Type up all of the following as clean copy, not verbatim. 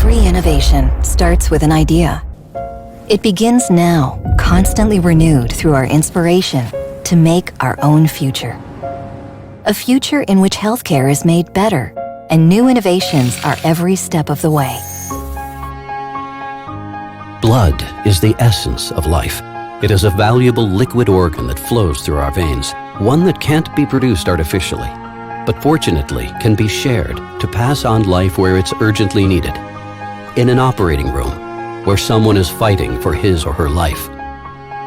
Every innovation starts with an idea. It begins now, constantly renewed through our inspiration to make our own future. A future in which healthcare is made better and new innovations are every step of the way. Blood is the essence of life. It is a valuable liquid organ that flows through our veins, one that can't be produced artificially, but fortunately can be shared to pass on life where it's urgently needed. In an operating room, where someone is fighting for his or her life,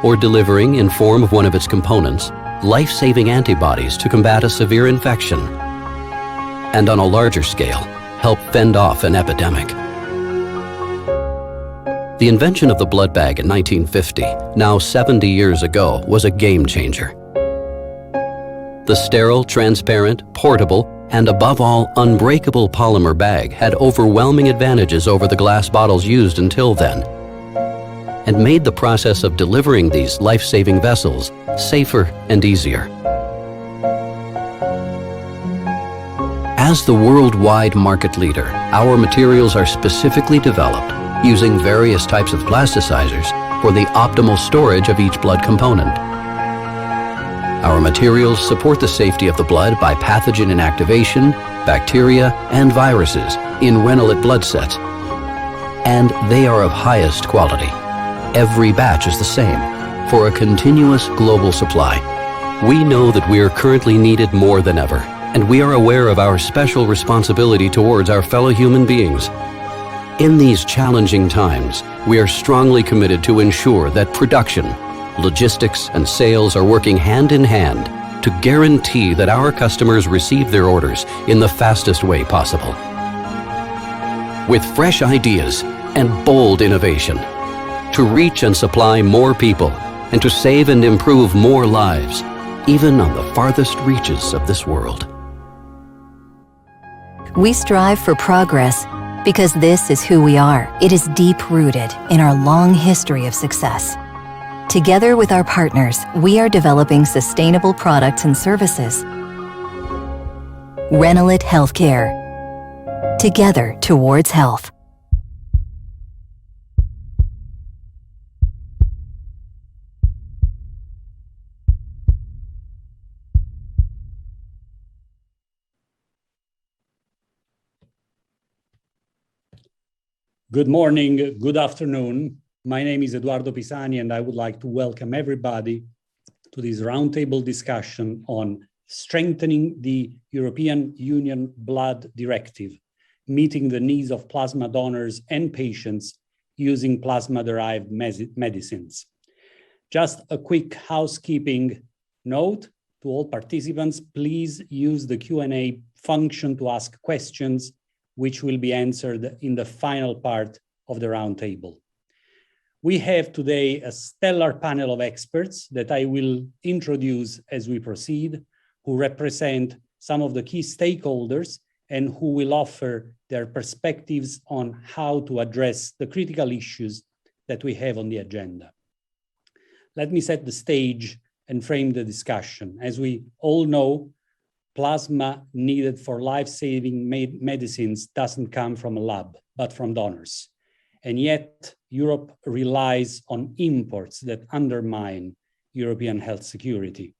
or delivering in form of one of its components, life-saving antibodies to combat a severe infection, and on a larger scale, help fend off an epidemic. The invention of the blood bag in 1950, now 70 years ago, was a game changer. The sterile, transparent, portable, and above all, unbreakable polymer bag had overwhelming advantages over the glass bottles used until then, and made the process of delivering these life-saving vessels safer and easier. As the worldwide market leader, our materials are specifically developed using various types of plasticizers for the optimal storage of each blood component. Our materials support the safety of the blood by pathogen inactivation, bacteria, and viruses in Renallet blood sets, and they are of highest quality. Every batch is the same for a continuous global supply. We know that we are currently needed more than ever, and we are aware of our special responsibility towards our fellow human beings. In these challenging times, we are strongly committed to ensure that production, logistics, and sales are working hand in hand to guarantee that our customers receive their orders in the fastest way possible. With fresh ideas and bold innovation, to reach and supply more people, and to save and improve more lives, even on the farthest reaches of this world. We strive for progress because this is who we are. It is deep-rooted in our long history of success. Together with our partners, we are developing sustainable products and services. Renallet Healthcare. Together towards health. Good morning, good afternoon. My name is Eduardo Pisani, and I would like to welcome everybody to this roundtable discussion on strengthening the European Union Blood Directive, meeting the needs of plasma donors and patients using plasma-derived medicines. Just a quick housekeeping note to all participants, please use the Q&A function to ask questions, which will be answered in the final part of the roundtable. We have today a stellar panel of experts that I will introduce as we proceed, who represent some of the key stakeholders and who will offer their perspectives on how to address the critical issues that we have on the agenda. Let me set the stage and frame the discussion. As we all know, plasma needed for life-saving medicines doesn't come from a lab, but from donors. And yet, Europe relies on imports that undermine European health security.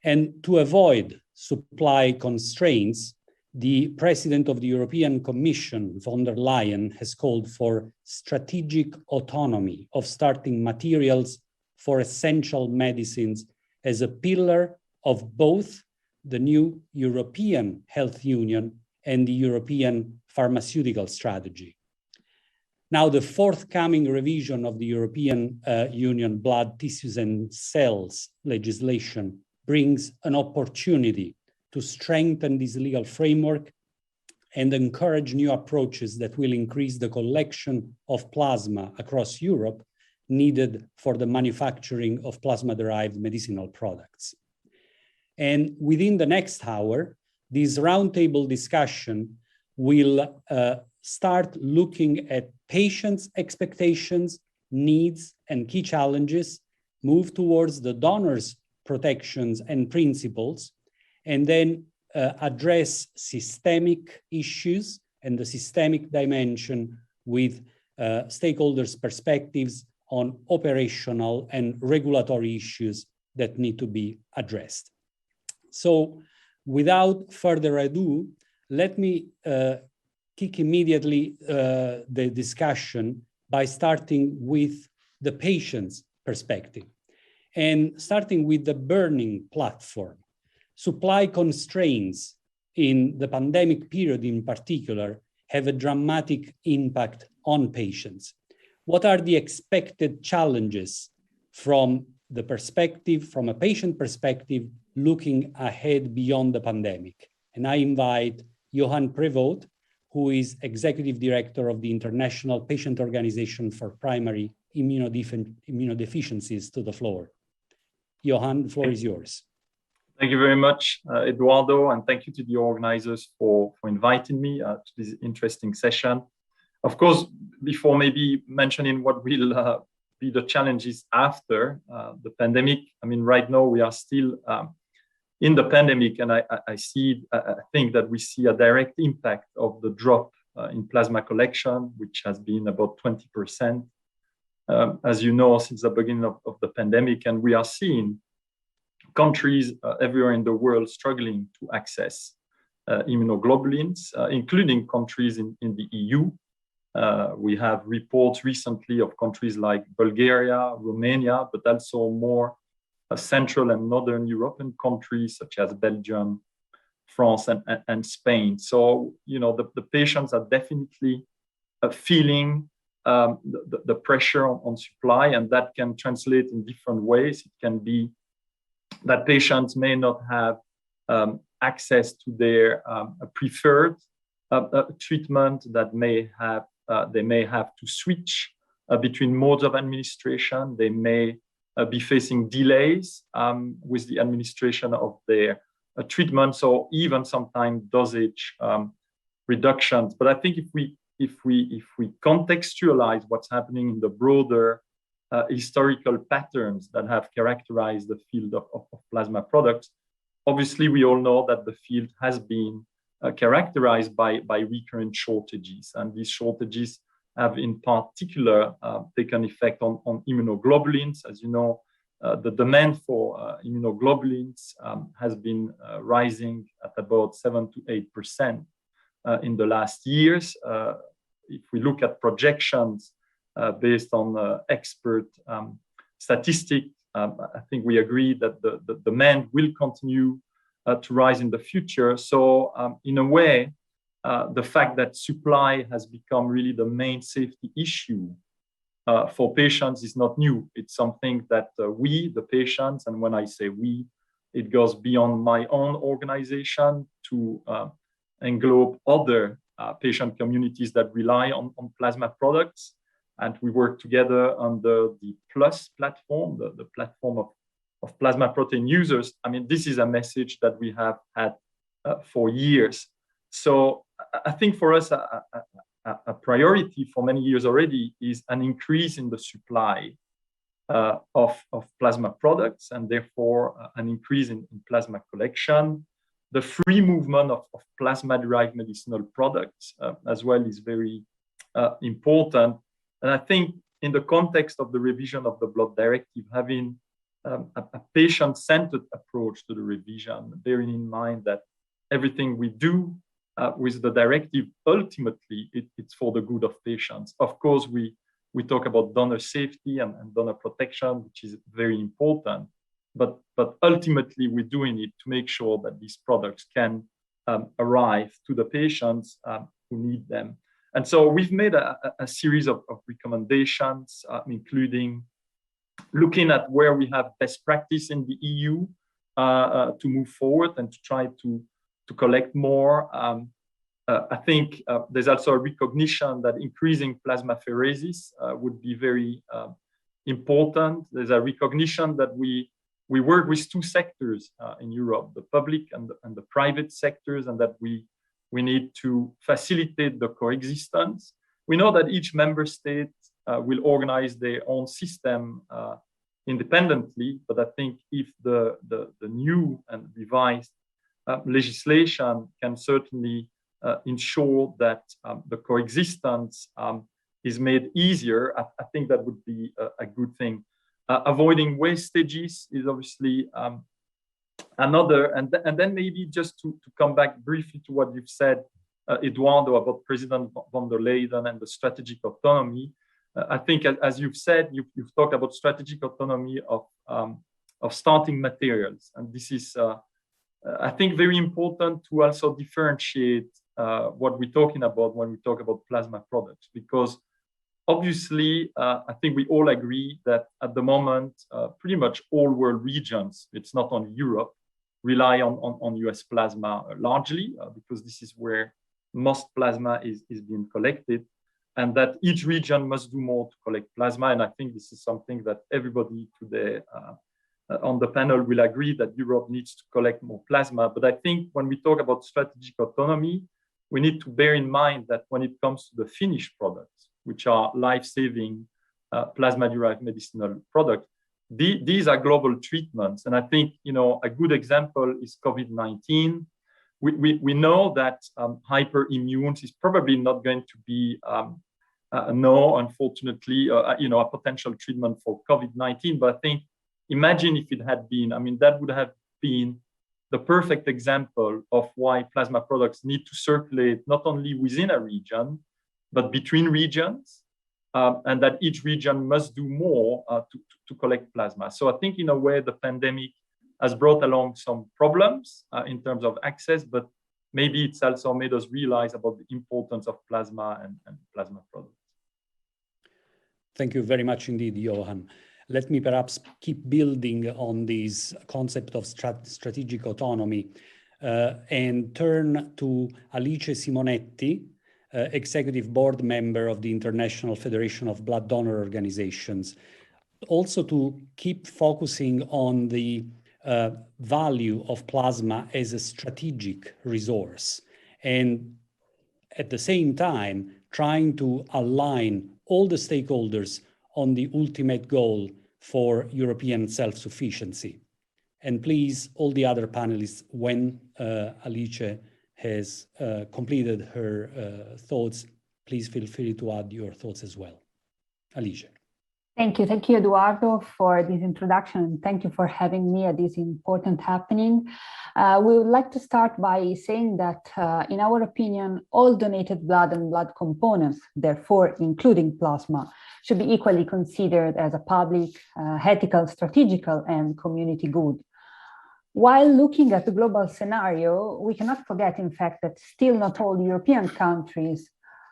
And to avoid supply constraints, the President of the European Commission, von der Leyen, has called for strategic autonomy of starting materials for essential medicines as a pillar of both the new European Health Union and the European Pharmaceutical Strategy. Now, the forthcoming revision of the European Union Blood, Tissues and Cells legislation brings an opportunity to strengthen this legal framework and encourage new approaches that will increase the collection of plasma across Europe needed for the manufacturing of plasma-derived medicinal products. And within the next hour, this roundtable discussion will start looking at patients' expectations, needs, and key challenges, move towards the donors' protections and principles, and then address systemic issues and the systemic dimension with stakeholders' perspectives on operational and regulatory issues that need to be addressed. So without further ado, let me kick immediately the discussion by starting with the patient's perspective and starting with the burning platform. Supply constraints in the pandemic period in particular have a dramatic impact on patients. What are the expected challenges from the perspective, from a patient perspective, looking ahead beyond the pandemic? And I invite Johan Prevost, who is Executive Director of the International Patient Organization for Primary Immunodeficiencies, to the floor. Johan, the floor is yours. Thank you very much, Eduardo, and thank you to the organizers for inviting me to this interesting session. Of course, before maybe mentioning what will be the challenges after the pandemic, I mean, right now we are still in the pandemic, and I think that we see a direct impact of the drop in plasma collection, which has been about 20%, as you know, since the beginning of the pandemic. And we are seeing countries everywhere in the world struggling to access immunoglobulins, including countries in the EU. We have reports recently of countries like Bulgaria, Romania, but also more Central and Northern European countries such as Belgium, France, and Spain. So, you know, the patients are definitely feeling the pressure on supply, and that can translate in different ways. It can be that patients may not have access to their preferred treatment, that they may have to switch between modes of administration. They may be facing delays with the administration of their treatments, or even sometimes dosage reductions. But I think if we contextualize what's happening in the broader historical patterns that have characterized the field of plasma products, obviously we all know that the field has been characterized by recurrent shortages, and these shortages have in particular taken effect on immunoglobulins. As you know, the demand for immunoglobulins has been rising at about 7 to 8% in the last years. If we look at projections based on expert statistics, I think we agree that the demand will continue to rise in the future. So in a way, the fact that supply has become really the main safety issue for patients is not new. It's something that we, the patients, and when I say we, it goes beyond my own organization to englobe other patient communities that rely on plasma products. And we work together under the PLUS platform, the platform of plasma protein users. I mean, this is a message that we have had for years. So I think for us, a priority for many years already is an increase in the supply of plasma products, and therefore an increase in plasma collection. The free movement of plasma-derived medicinal products as well is very important. And I think in the context of the revision of the blood directive, having a patient-centered approach to the revision, bearing in mind that everything we do with the directive, ultimately, it's for the good of patients. Of course, we talk about donor safety and donor protection, which is very important. But ultimately, we're doing it to make sure that these products can arrive to the patients who need them. And so we've made a series of recommendations, including looking at where we have best practice in the EU to move forward and to try to collect more. I think there's also a recognition that increasing plasmapheresis would be very important. There's a recognition that we work with two sectors in Europe, the public and the private sectors, and that we need to facilitate the coexistence. We know that each member state will organize their own system independently, but I think if the new and revised legislation can certainly ensure that the coexistence is made easier, I think that would be a good thing. Avoiding wastages is obviously another, and then maybe just to come back briefly to what you've said, Eduardo, about President von der Leyen and the strategic autonomy. I think, as you've said, you've talked about strategic autonomy of starting materials, and this is, I think, very important to also differentiate what we're talking about when we talk about plasma products, because obviously, I think we all agree that at the moment, pretty much all world regions, it's not only Europe, rely on US plasma largely, because this is where most plasma is being collected, and that each region must do more to collect plasma. And I think this is something that everybody today on the panel will agree, that Europe needs to collect more plasma. But I think when we talk about strategic autonomy, we need to bear in mind that when it comes to the finished products, which are life-saving plasma-derived medicinal products, these are global treatments. And I think, a good example is COVID-19. We know that hyperimmune is probably not going to be, unfortunately, a potential treatment for COVID-19. But I think, imagine if it had been, that would have been the perfect example of why plasma products need to circulate not only within a region, but between regions, and that each region must do more to collect plasma. So I think, in a way, the pandemic has brought along some problems in terms of access, but maybe it's also made us realize about the importance of plasma and plasma products. Thank you very much indeed, Johan. Let me perhaps keep building on this concept of strategic autonomy and turn to Alice Simonetti, Executive Board Member of the International Federation of Blood Donor Organizations, also to keep focusing on the value of plasma as a strategic resource, and at the same time trying to align all the stakeholders on the ultimate goal for European self-sufficiency. And please, all the other panelists, when Alice has completed her thoughts, please feel free to add your thoughts as well. Alice. Thank you, Eduardo, for this introduction. Thank you for having me at this important happening. We would like to start by saying that, in our opinion, all donated blood and blood components, therefore including plasma, should be equally considered as a public, ethical, strategical, and community good. While looking at the global scenario, we cannot forget, in fact, that still not all European countries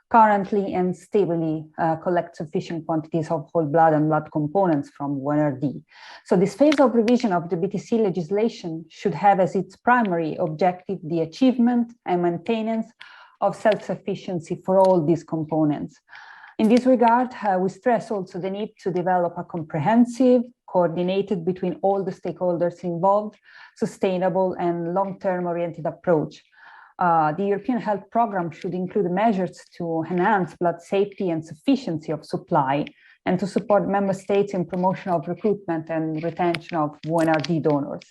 currently and stably collect sufficient quantities of whole blood and blood components from VNRD. So this phase of revision of the BTC legislation should have as its primary objective the achievement and maintenance of self-sufficiency for all these components. In this regard, we stress also the need to develop a comprehensive, coordinated between all the stakeholders involved, sustainable and long-term oriented approach. The European Health Programme should include measures to enhance blood safety and sufficiency of supply, and to support member states in promotion of recruitment and retention of VNRD donors.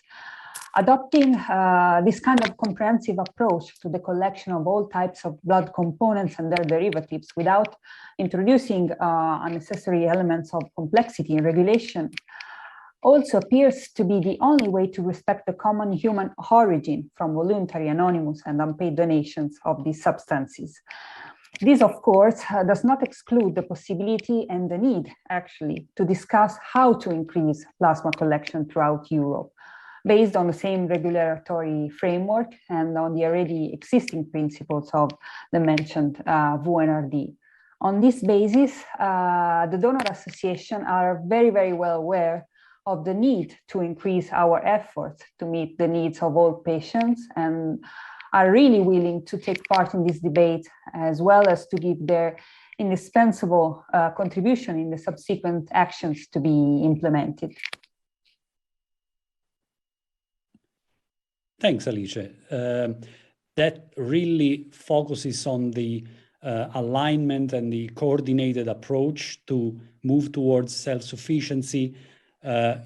Adopting this kind of comprehensive approach to the collection of all types of blood components and their derivatives without introducing unnecessary elements of complexity in regulation also appears to be the only way to respect the common human origin from voluntary, anonymous, and unpaid donations of these substances. This, of course, does not exclude the possibility and the need, actually, to discuss how to increase plasma collection throughout Europe, based on the same regulatory framework and on the already existing principles of the mentioned VNRD. On this basis, the donor association are very, very well aware of the need to increase our efforts to meet the needs of all patients, and are really willing to take part in this debate, as well as to give their indispensable contribution in the subsequent actions to be implemented. Thanks, Alice. That really focuses on the alignment and the coordinated approach to move towards self-sufficiency.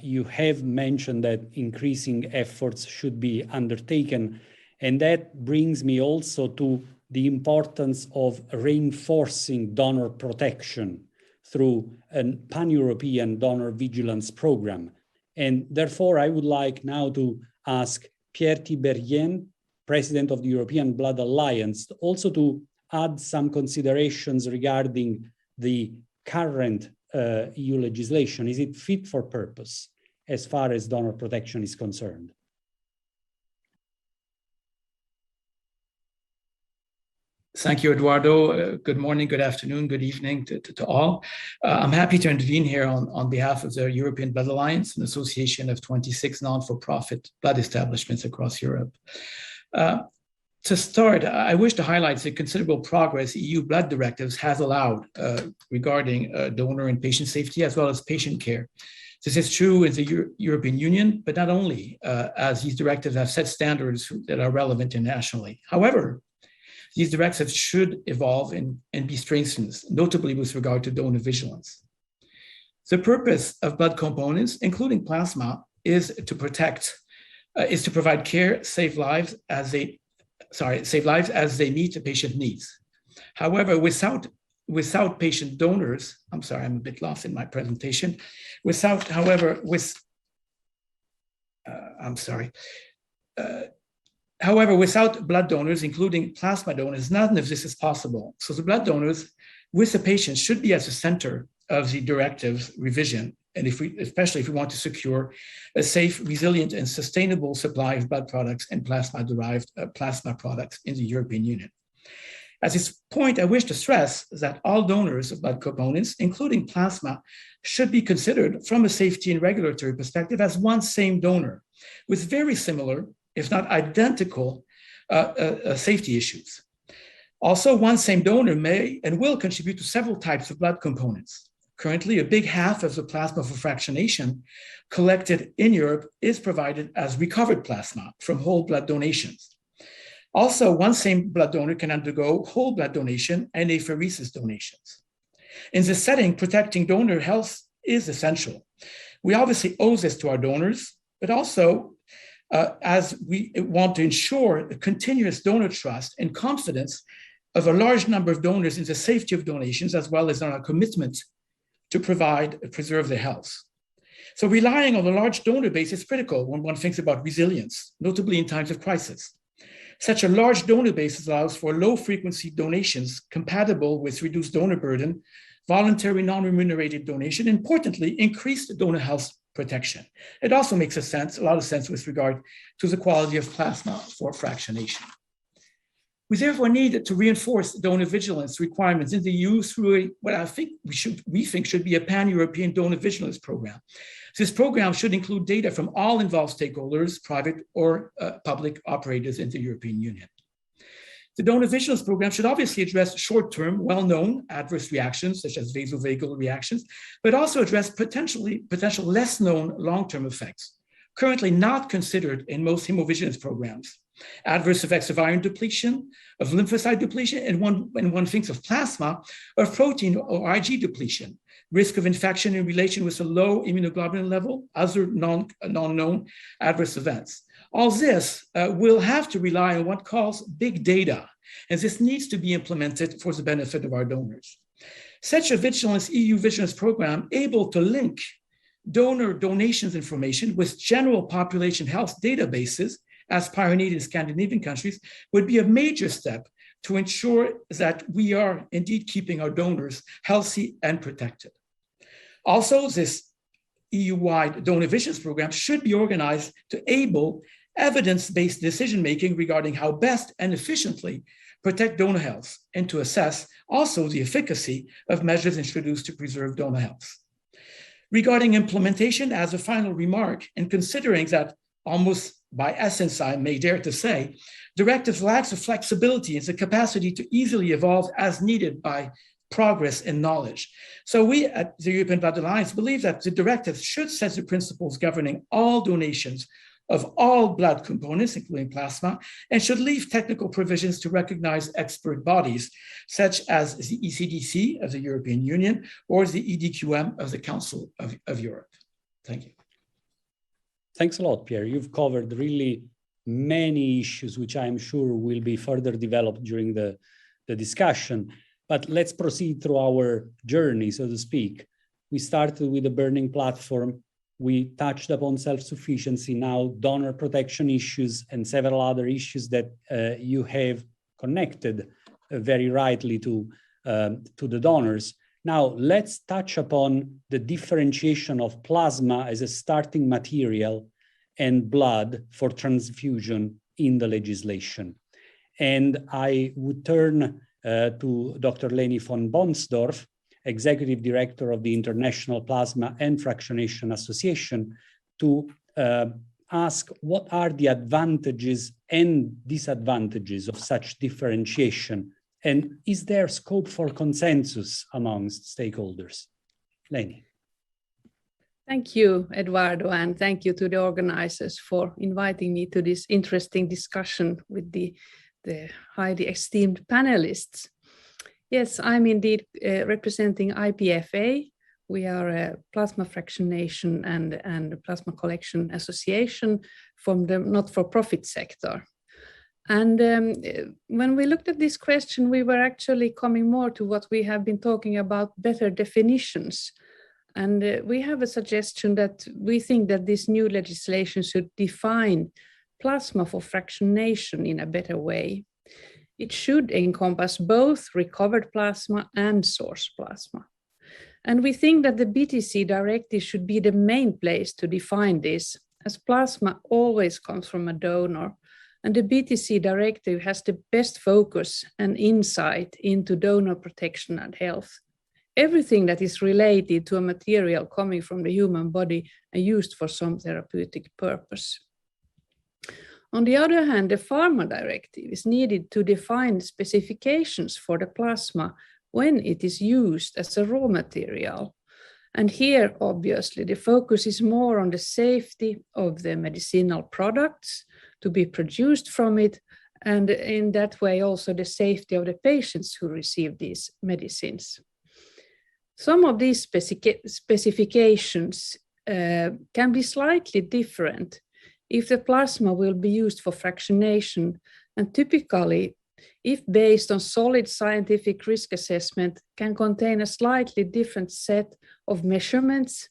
You have mentioned that increasing efforts should be undertaken, and that brings me also to the importance of reinforcing donor protection through a pan-European donor vigilance program. And therefore, I would like now to ask Pierre Tiberghien, President of the European Blood Alliance, also to add some considerations regarding the current EU legislation. Is it fit for purpose as far as donor protection is concerned? Thank you, Eduardo. Good morning, good afternoon, good evening to all. I'm happy to intervene here on behalf of the European Blood Alliance, an association of 26 non-for-profit blood establishments across Europe. To start, I wish to highlight the considerable progress EU blood directives has allowed regarding donor and patient safety, as well as patient care. This is true in the European Union, but not only, as these directives have set standards that are relevant internationally. However, these directives should evolve and be strengthened, notably with regard to donor vigilance. The purpose of blood components, including plasma, is to provide care, save lives as they meet the patient needs. However, without patient donors, I'm sorry, I'm a bit lost in my presentation. However, without blood donors, including plasma donors, none of this is possible. So the blood donors with the patient should be at the center of the directive's revision, and especially if we want to secure a safe, resilient, and sustainable supply of blood products and plasma-derived plasma products in the European Union. At this point, I wish to stress that all donors of blood components, including plasma, should be considered from a safety and regulatory perspective as one same donor with very similar, if not identical, safety issues. Also, one same donor may and will contribute to several types of blood components. Currently, a big half of the plasma for fractionation collected in Europe is provided as recovered plasma from whole blood donations. Also, one same blood donor can undergo whole blood donation and apheresis donations. In this setting, protecting donor health is essential. We obviously owe this to our donors, but also as we want to ensure the continuous donor trust and confidence of a large number of donors in the safety of donations, as well as on our commitment to preserve their health. So relying on a large donor base is critical when one thinks about resilience, notably in times of crisis. Such a large donor base allows for low-frequency donations compatible with reduced donor burden, voluntary non-remunerated donation, and importantly, increased donor health protection. It also makes a lot of sense with regard to the quality of plasma for fractionation. We therefore need to reinforce donor vigilance requirements in the EU through what I think we think should be a pan-European donor vigilance program. This program should include data from all involved stakeholders, private or public operators in the European Union. The donor vigilance program should obviously address short-term, well-known adverse reactions, such as vasovagal reactions, but also address potential less-known long-term effects, currently not considered in most hemovigilance programs. Adverse effects of iron depletion, of lymphocyte depletion, and when one thinks of plasma, of protein or Ig depletion, risk of infection in relation with a low immunoglobulin level, other non-known adverse events. All this will have to rely on what calls big data, and this needs to be implemented for the benefit of our donors. Such a EU vigilance program able to link donor donations information with general population health databases, as pioneered in Scandinavian countries, would be a major step to ensure that we are indeed keeping our donors healthy and protected. Also, this EU-wide donor vigilance program should be organized to enable evidence-based decision-making regarding how best and efficiently protect donor health, and to assess also the efficacy of measures introduced to preserve donor health. Regarding implementation, as a final remark, and considering that almost by essence, I may dare to say, directives lacks the flexibility and the capacity to easily evolve as needed by progress and knowledge. So we at the European Blood Alliance believe that the directive should set the principles governing all donations of all blood components, including plasma, and should leave technical provisions to recognize expert bodies, such as the ECDC of the European Union or the EDQM of the Council of Europe. Thank you. Thanks a lot, Pierre. You've covered really many issues, which I'm sure will be further developed during the discussion. But let's proceed through our journey, so to speak. We started with the burning platform. We touched upon self-sufficiency, now donor protection issues, and several other issues that you have connected very rightly to the donors. Now, let's touch upon the differentiation of plasma as a starting material and blood for transfusion in the legislation. And I would turn to Dr. Leni von Bonsdorff, Executive Director of the International Plasma and Fractionation Association, to ask what are the advantages and disadvantages of such differentiation, and is there scope for consensus amongst stakeholders? Leni. Thank you, Eduardo, and thank you to the organizers for inviting me to this interesting discussion with the highly esteemed panelists. Yes, I'm indeed representing IPFA. We are a plasma fractionation and plasma collection association from the not-for-profit sector. And when we looked at this question, we were actually coming more to what we have been talking about, better definitions. And we have a suggestion that we think that this new legislation should define plasma for fractionation in a better way. It should encompass both recovered plasma and source plasma. And we think that the BTC directive should be the main place to define this, as plasma always comes from a donor. And the BTC directive has the best focus and insight into donor protection and health. Everything that is related to a material coming from the human body and used for some therapeutic purpose. On the other hand, the pharma directive is needed to define specifications for the plasma when it is used as a raw material. And here, obviously, the focus is more on the safety of the medicinal products to be produced from it, and in that way also the safety of the patients who receive these medicines. Some of these specifications can be slightly different if the plasma will be used for fractionation, and typically, if based on solid scientific risk assessment, can contain a slightly different set of measurements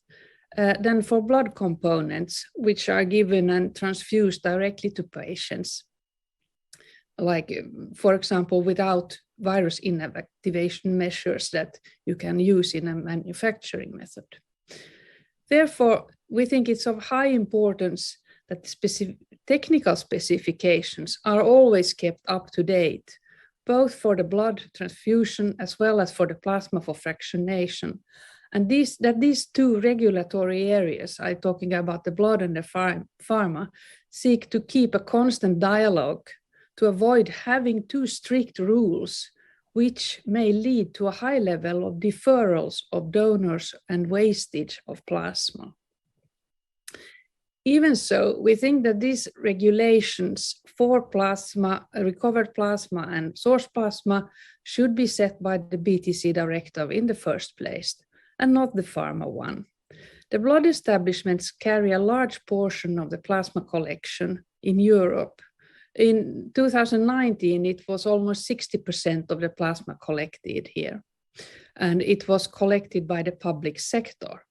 than for blood components, which are given and transfused directly to patients. Like, for example, without virus inactivation measures that you can use in a manufacturing method. Therefore, we think it's of high importance that technical specifications are always kept up to date, both for the blood transfusion as well as for the plasma for fractionation. And these two regulatory areas, I'm talking about the blood and the pharma, seek to keep a constant dialogue to avoid having too strict rules, which may lead to a high level of deferrals of donors and wastage of plasma. Even so, we think that these regulations for plasma, recovered plasma and source plasma should be set by the BTC directive in the first place, and not the pharma one. The blood establishments carry a large portion of the plasma collection in Europe. In 2019, it was almost 60% of the plasma collected here, and it was collected by the public sector.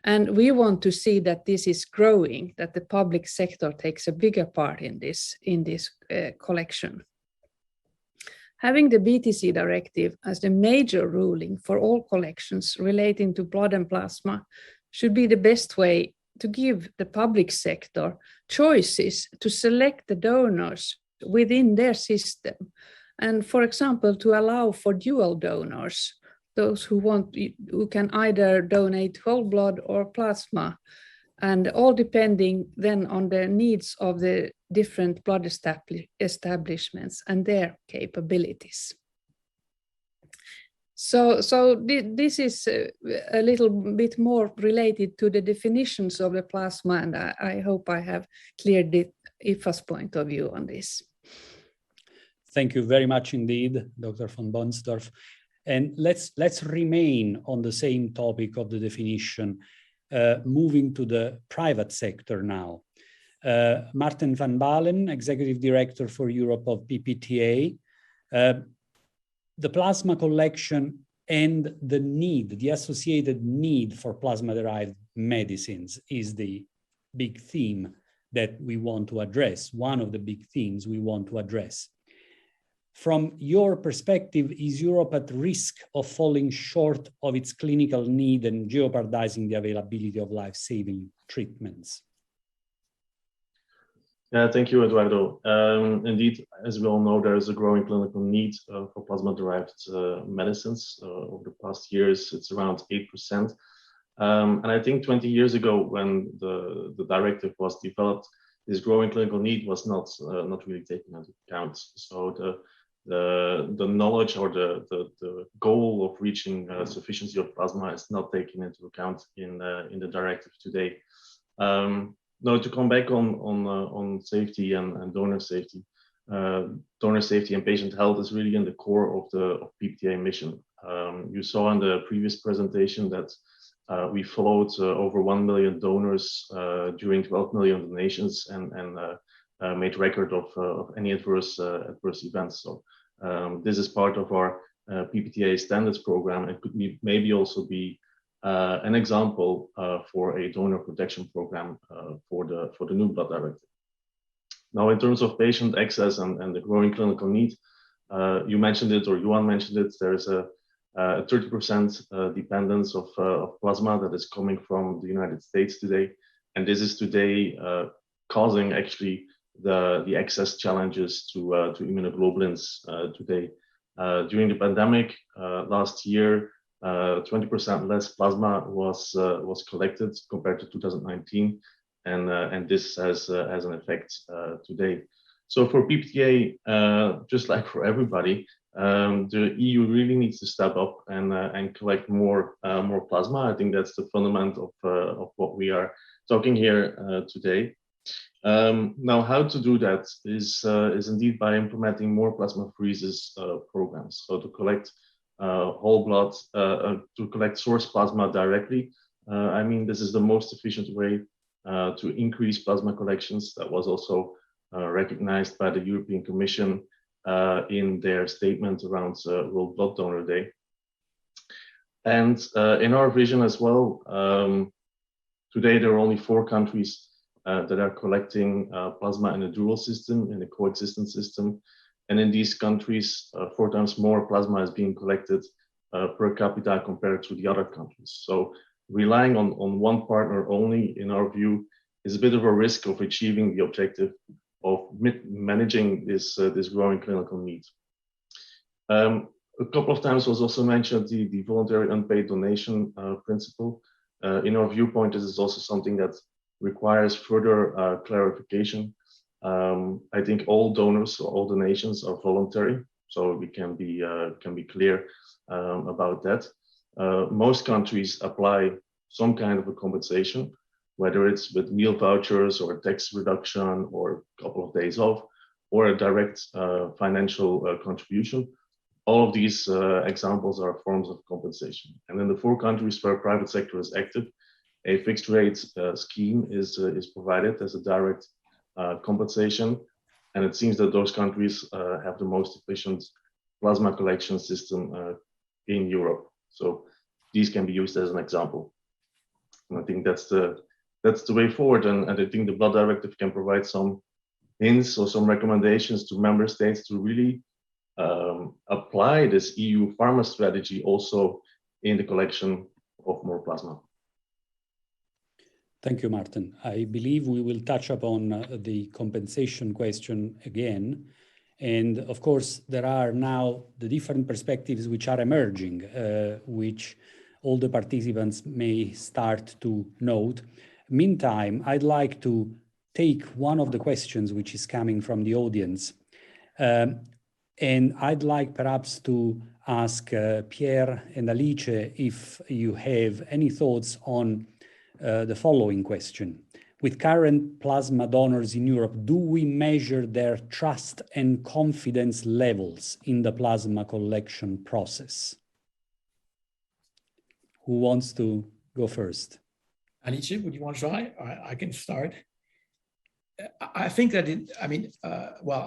And we want to see that this is growing, that the public sector takes a bigger part in this collection. Having the BTC directive as the major ruling for all collections relating to blood and plasma should be the best way to give the public sector choices to select the donors within their system. And for example, to allow for dual donors, those who can either donate whole blood or plasma, and all depending then on the needs of the different blood establishments and their capabilities. So this is a little bit more related to the definitions of the plasma, and I hope I have cleared the IFA's point of view on this. Thank you very much indeed, Dr. von Bonsdorff. And let's remain on the same topic of the definition, moving to the private sector now. Marten van Balen, Executive Director for Europe of PPTA. The plasma collection and the need, the associated need for plasma-derived medicines is the big theme that we want to address, one of the big themes we want to address. From your perspective, is Europe at risk of falling short of its clinical need and jeopardizing the availability of life-saving treatments? Yeah, thank you, Eduardo. Indeed, as we all know, there is a growing clinical need for plasma-derived medicines. Over the past years, it's around 8%. And I think 20 years ago, when the directive was developed, this growing clinical need was not really taken into account. So the knowledge or the goal of reaching sufficiency of plasma is not taken into account in the directive today. Now, to come back on safety and donor safety and patient health is really in the core of PPTA mission. You saw in the previous presentation that we followed over 1 million donors during 12 million donations and made record of any adverse events. So this is part of our PPTA standards program. It could maybe also be an example for a donor protection program for the new blood directive. Now, in terms of patient access and the growing clinical need, you mentioned it, or Johan mentioned it, there is a 30% dependence of plasma that is coming from the United States today. And this is today causing actually the access challenges to immunoglobulins today. During the pandemic last year, 20% less plasma was collected compared to 2019, and this has an effect today. So for PPTA, just like for everybody, the EU really needs to step up and collect more plasma. I think that's the fundament of what we are talking here today. Now, how to do that is indeed by implementing more plasma freezes programs. So to collect whole blood, to collect source plasma directly. I mean, this is the most efficient way to increase plasma collections. That was also recognized by the European Commission in their statement around World Blood Donor Day. And in our vision as well, today there are only 4 countries that are collecting plasma in a dual system, in a coexistence system. And in these countries, 4 times more plasma is being collected per capita compared to the other countries. So relying on one partner only, in our view, is a bit of a risk of achieving the objective of managing this growing clinical need. A couple of times was also mentioned the voluntary unpaid donation principle. In our viewpoint, this is also something that requires further clarification. I think all donors, all donations are voluntary, so we can be clear about that. Most countries apply some kind of a compensation, whether it's with meal vouchers or tax reduction or a couple of days off, or a direct financial contribution. All of these examples are forms of compensation. And in the 4 countries where private sector is active, a fixed rate scheme is provided as a direct compensation. And it seems that those countries have the most efficient plasma collection system in Europe. So these can be used as an example. And I think that's the way forward. And I think the blood directive can provide some hints or some recommendations to member states to really apply this EU pharma strategy also in the collection of more plasma. Thank you, Marten. I believe we will touch upon the compensation question again. And of course, there are now the different perspectives which are emerging, which all the participants may start to note. Meantime, I'd like to take one of the questions which is coming from the audience. And I'd like perhaps to ask Pierre and Alice if you have any thoughts on the following question. With current plasma donors in Europe, do we measure their trust and confidence levels in the plasma collection process? Who wants to go first? Alice, would you want to try? I can start. I think that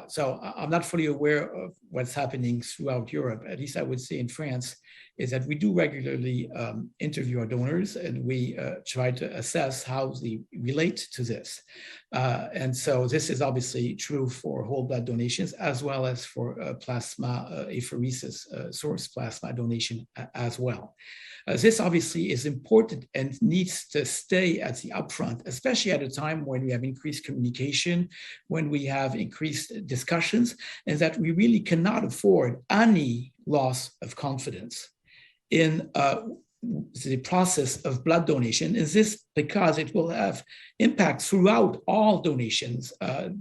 so I'm not fully aware of what's happening throughout Europe. At least I would say in France, is that we do regularly interview our donors, and we try to assess how they relate to this. And so this is obviously true for whole blood donations as well as for plasma apheresis, source plasma donation as well. This obviously is important and needs to stay at the upfront, especially at a time when we have increased communication, when we have increased discussions, and that we really cannot afford any loss of confidence in the process of blood donation. Is this because it will have impact throughout all donations,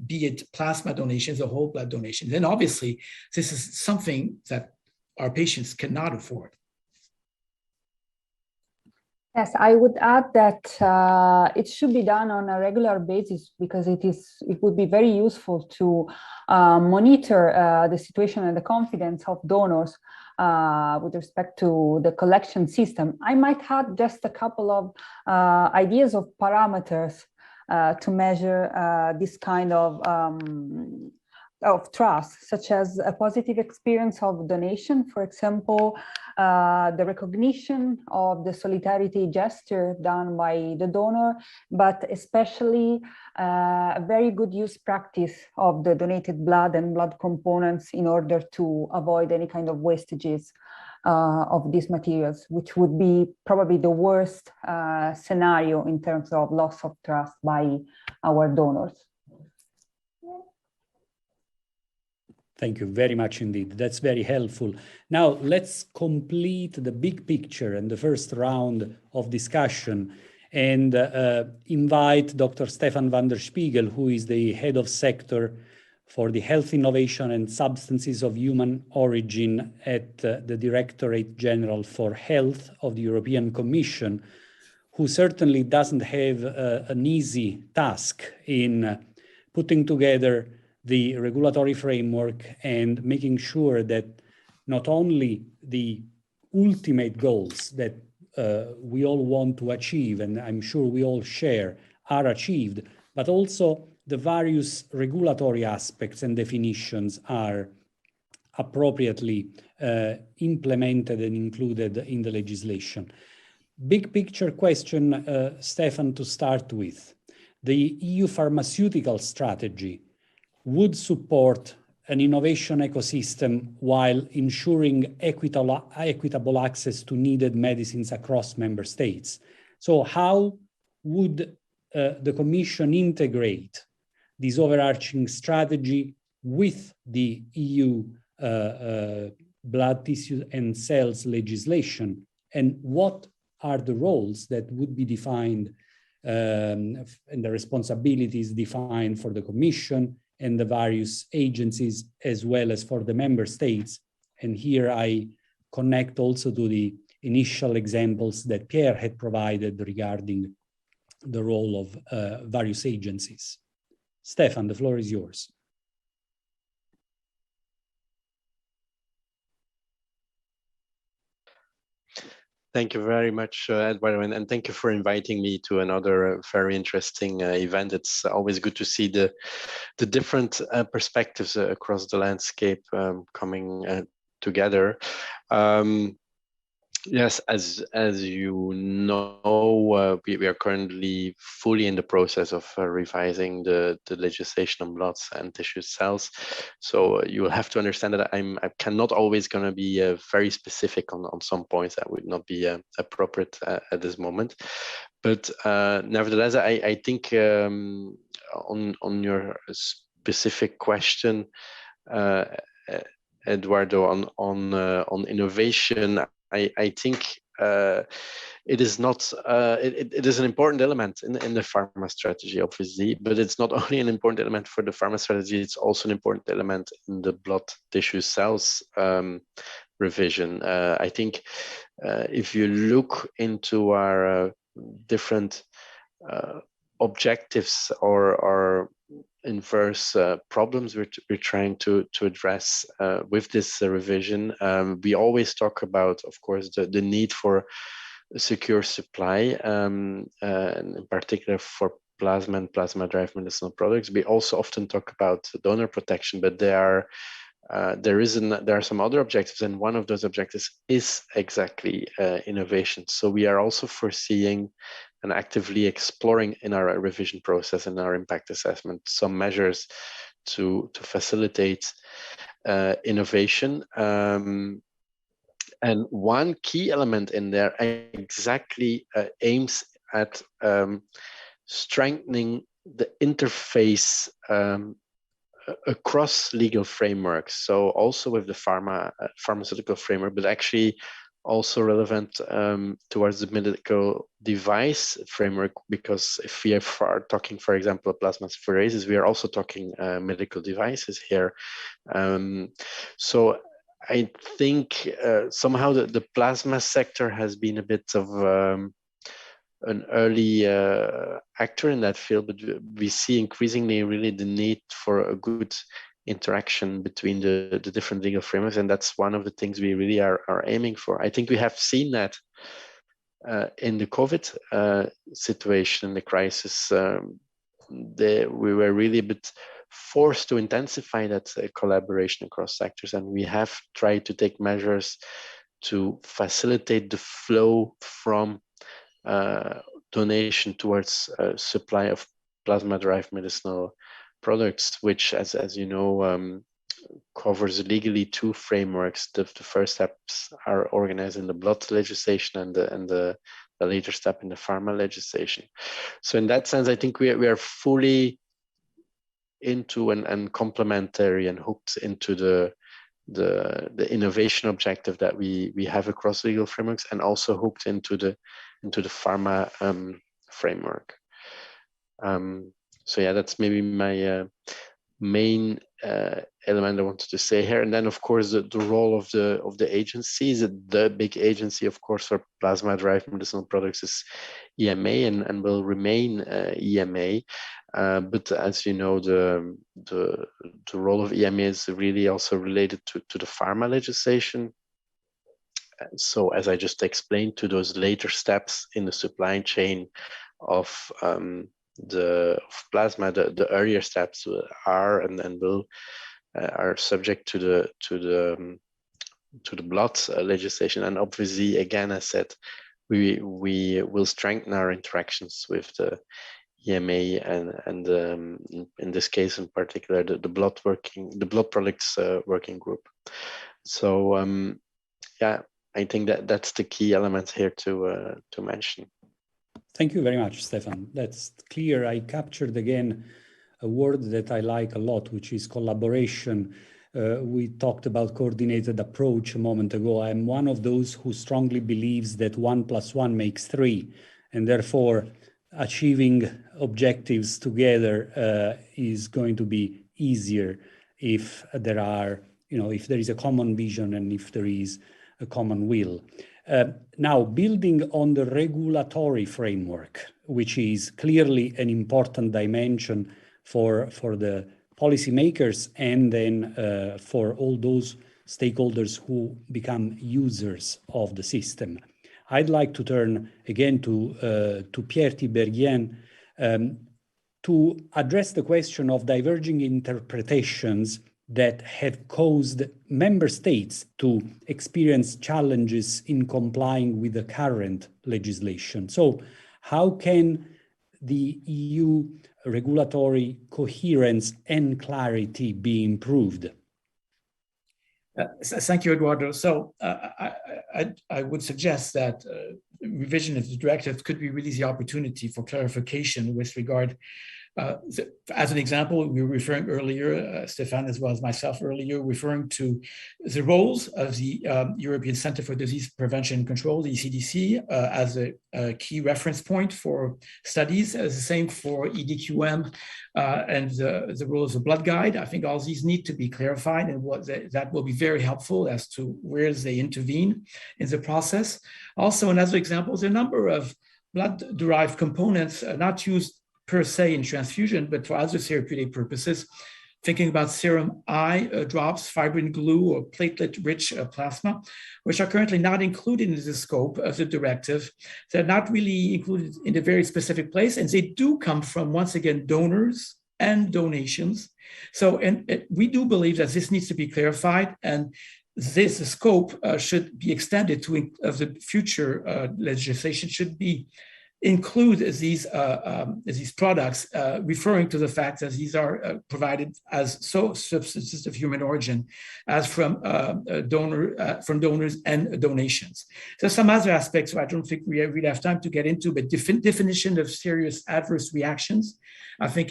be it plasma donations or whole blood donations? And obviously, this is something that our patients cannot afford. Yes, I would add that it should be done on a regular basis, because it would be very useful to monitor the situation and the confidence of donors with respect to the collection system. I might have just a couple of ideas of parameters to measure this kind of trust, such as a positive experience of donation, for example, the recognition of the solidarity gesture done by the donor, but especially a very good use practice of the donated blood and blood components in order to avoid any kind of wastages of these materials, which would be probably the worst scenario in terms of loss of trust by our donors. Thank you very much indeed. That's very helpful. Now let's complete the big picture and the first round of discussion and invite Dr. Stefaan van der Spiegel, who is the head of sector for the health innovation and substances of human origin at the Directorate-General for Health of the European Commission, who certainly doesn't have an easy task in putting together the regulatory framework and making sure that not only the ultimate goals that we all want to achieve, and I'm sure we all share, are achieved, but also the various regulatory aspects and definitions are appropriately implemented and included in the legislation. Big picture question, Stefaan, to start with. The EU pharmaceutical strategy would support an innovation ecosystem while ensuring equitable access to needed medicines across member states. So how would the Commission integrate this overarching strategy with the EU blood, tissue, and cells legislation? And what are the roles that would be defined and the responsibilities defined for the Commission and the various agencies, as well as for the member states? And here I connect also to the initial examples that Pierre had provided regarding the role of various agencies. Stefaan, the floor is yours. Thank you very much, Eduardo, and thank you for inviting me to another very interesting event. It's always good to see the different perspectives across the landscape coming together. Yes, as you know, we are currently fully in the process of revising the legislation on bloods and tissue cells. So you will have to understand that I cannot always going to be very specific on some points. That would not be appropriate at this moment. But nevertheless, I think on your specific question, Eduardo, on innovation, I think it is not. It is an important element in the pharma strategy, obviously, but it's not only an important element for the pharma strategy. It's also an important element in the blood, tissue, cells revision. I think if you look into our different objectives or inverse problems we're trying to address with this revision, we always talk about, of course, the need for a secure supply, and in particular for plasma and plasma-derived medicinal products. We also often talk about donor protection, but there are some other objectives, and one of those objectives is exactly innovation. So we are also foreseeing and actively exploring in our revision process and our impact assessment some measures to facilitate innovation. And one key element in there exactly aims at strengthening the interface across legal frameworks. So also with the pharmaceutical framework, but actually also relevant towards the medical device framework, because if we are talking, for example, plasmapheresis, we are also talking medical devices here. So I think somehow the plasma sector has been a bit of an early actor in that field, but we see increasingly really the need for a good interaction between the different legal frameworks, and that's one of the things we really are aiming for. I think we have seen that in the COVID situation, the crisis, we were really a bit forced to intensify that collaboration across sectors, and we have tried to take measures to facilitate the flow from donation towards supply of plasma-derived medicinal products, which, as you know, covers legally two frameworks. The first steps are organized in the blood legislation, and the later step in the pharma legislation. So in that sense, I think we are fully into and complementary and hooked into the innovation objective that we have across legal frameworks, and also hooked into the pharma framework. So yeah, that's maybe my main element I wanted to say here. And then, of course, the role of the agencies. The big agency, of course, for plasma-derived medicinal products is EMA, and will remain EMA. But as you know, the role of EMA is really also related to the pharma legislation. So as I just explained, to those later steps in the supply chain of plasma, the earlier steps are and will are subject to the blood legislation. And obviously, again, as said, we will strengthen our interactions with the EMA and in this case in particular the blood products working group. So yeah, I think that's the key element here to mention. Thank you very much, Stefan. That's clear. I captured again a word that I like a lot, which is collaboration. We talked about coordinated approach a moment ago. I'm one of those who strongly believes that 1 + 1 makes 3, and therefore achieving objectives together is going to be easier if there is a common vision and if there is a common will. Now, building on the regulatory framework, which is clearly an important dimension for the policymakers and then for all those stakeholders who become users of the system. I'd like to turn again to Pierre Tiberghien to address the question of diverging interpretations that have caused member states to experience challenges in complying with the current legislation. So how can the EU regulatory coherence and clarity be improved? Thank you, Eduardo. So I would suggest that revision of the directive could be really the opportunity for clarification with regard. As an example, we were referring earlier, Stefan as well as myself earlier, referring to the roles of the European Center for Disease Prevention and Control, the ECDC, as a key reference point for studies, as the same for EDQM and the role of the blood guide. I think all these need to be clarified, and that will be very helpful as to where they intervene in the process. Also, another example is a number of blood-derived components not used per se in transfusion, but for other therapeutic purposes, thinking about serum eye drops, fibrin glue, or platelet-rich plasma, which are currently not included in the scope of the directive. They're not really included in a very specific place, and they do come from, once again, donors and donations. So, and we do believe that this needs to be clarified, and this scope should be extended to the future legislation should be include these products, referring to the fact that these are provided as substances of human origin, as from donors and donations. There's some other aspects I don't think we really have time to get into, but definition of serious adverse reactions, I think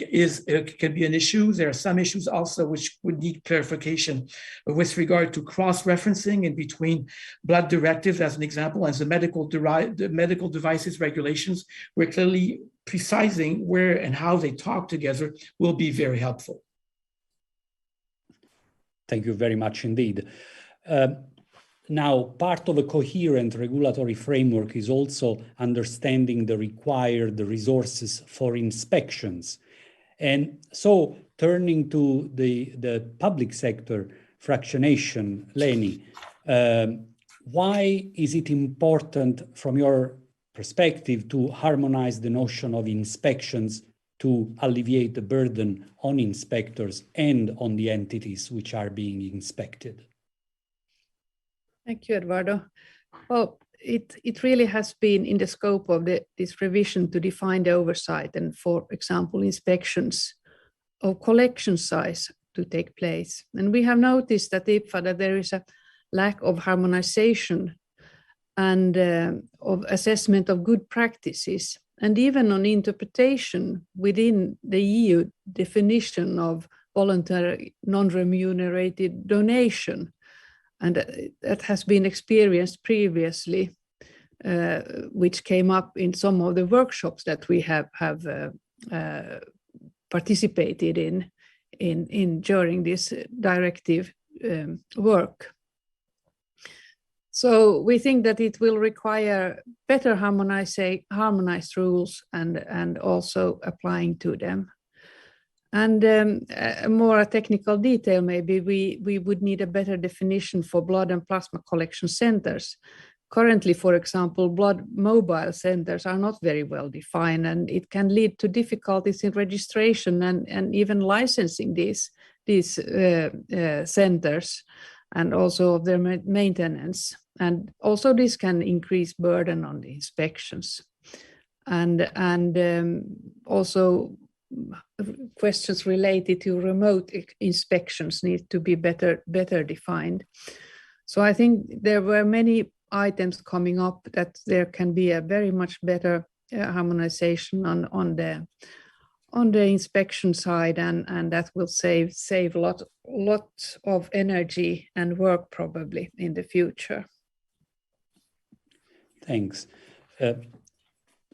can be an issue. There are some issues also which would need clarification with regard to cross-referencing in between blood directives, as an example, and the medical devices regulations, where clearly precising where and how they talk together will be very helpful. Thank you very much indeed. Now, part of a coherent regulatory framework is also understanding the required resources for inspections. And so, turning to the public sector fractionation, Leni, why is it important from your perspective to harmonize the notion of inspections to alleviate the burden on inspectors and on the entities which are being inspected? Thank you, Eduardo. Well, it really has been in the scope of this revision to define the oversight and, for example, inspections of collection size to take place. And we have noticed at IPFA that there is a lack of harmonization and of assessment of good practices, and even on interpretation within the EU definition of voluntary non-remunerated donation. And that has been experienced previously, which came up in some of the workshops that we have participated in during this directive work. So we think that it will require better harmonized rules and also applying to them. And a more technical detail, maybe we would need a better definition for blood and plasma collection centers. Currently, for example, blood mobile centers are not very well defined, and it can lead to difficulties in registration and even licensing these centers, and also of their maintenance. And also this can increase burden on the inspections. And also questions related to remote inspections need to be better defined. So I think there were many items coming up that there can be a very much better harmonization on the inspection side, and that will save a lot of energy and work probably in the future. Thanks.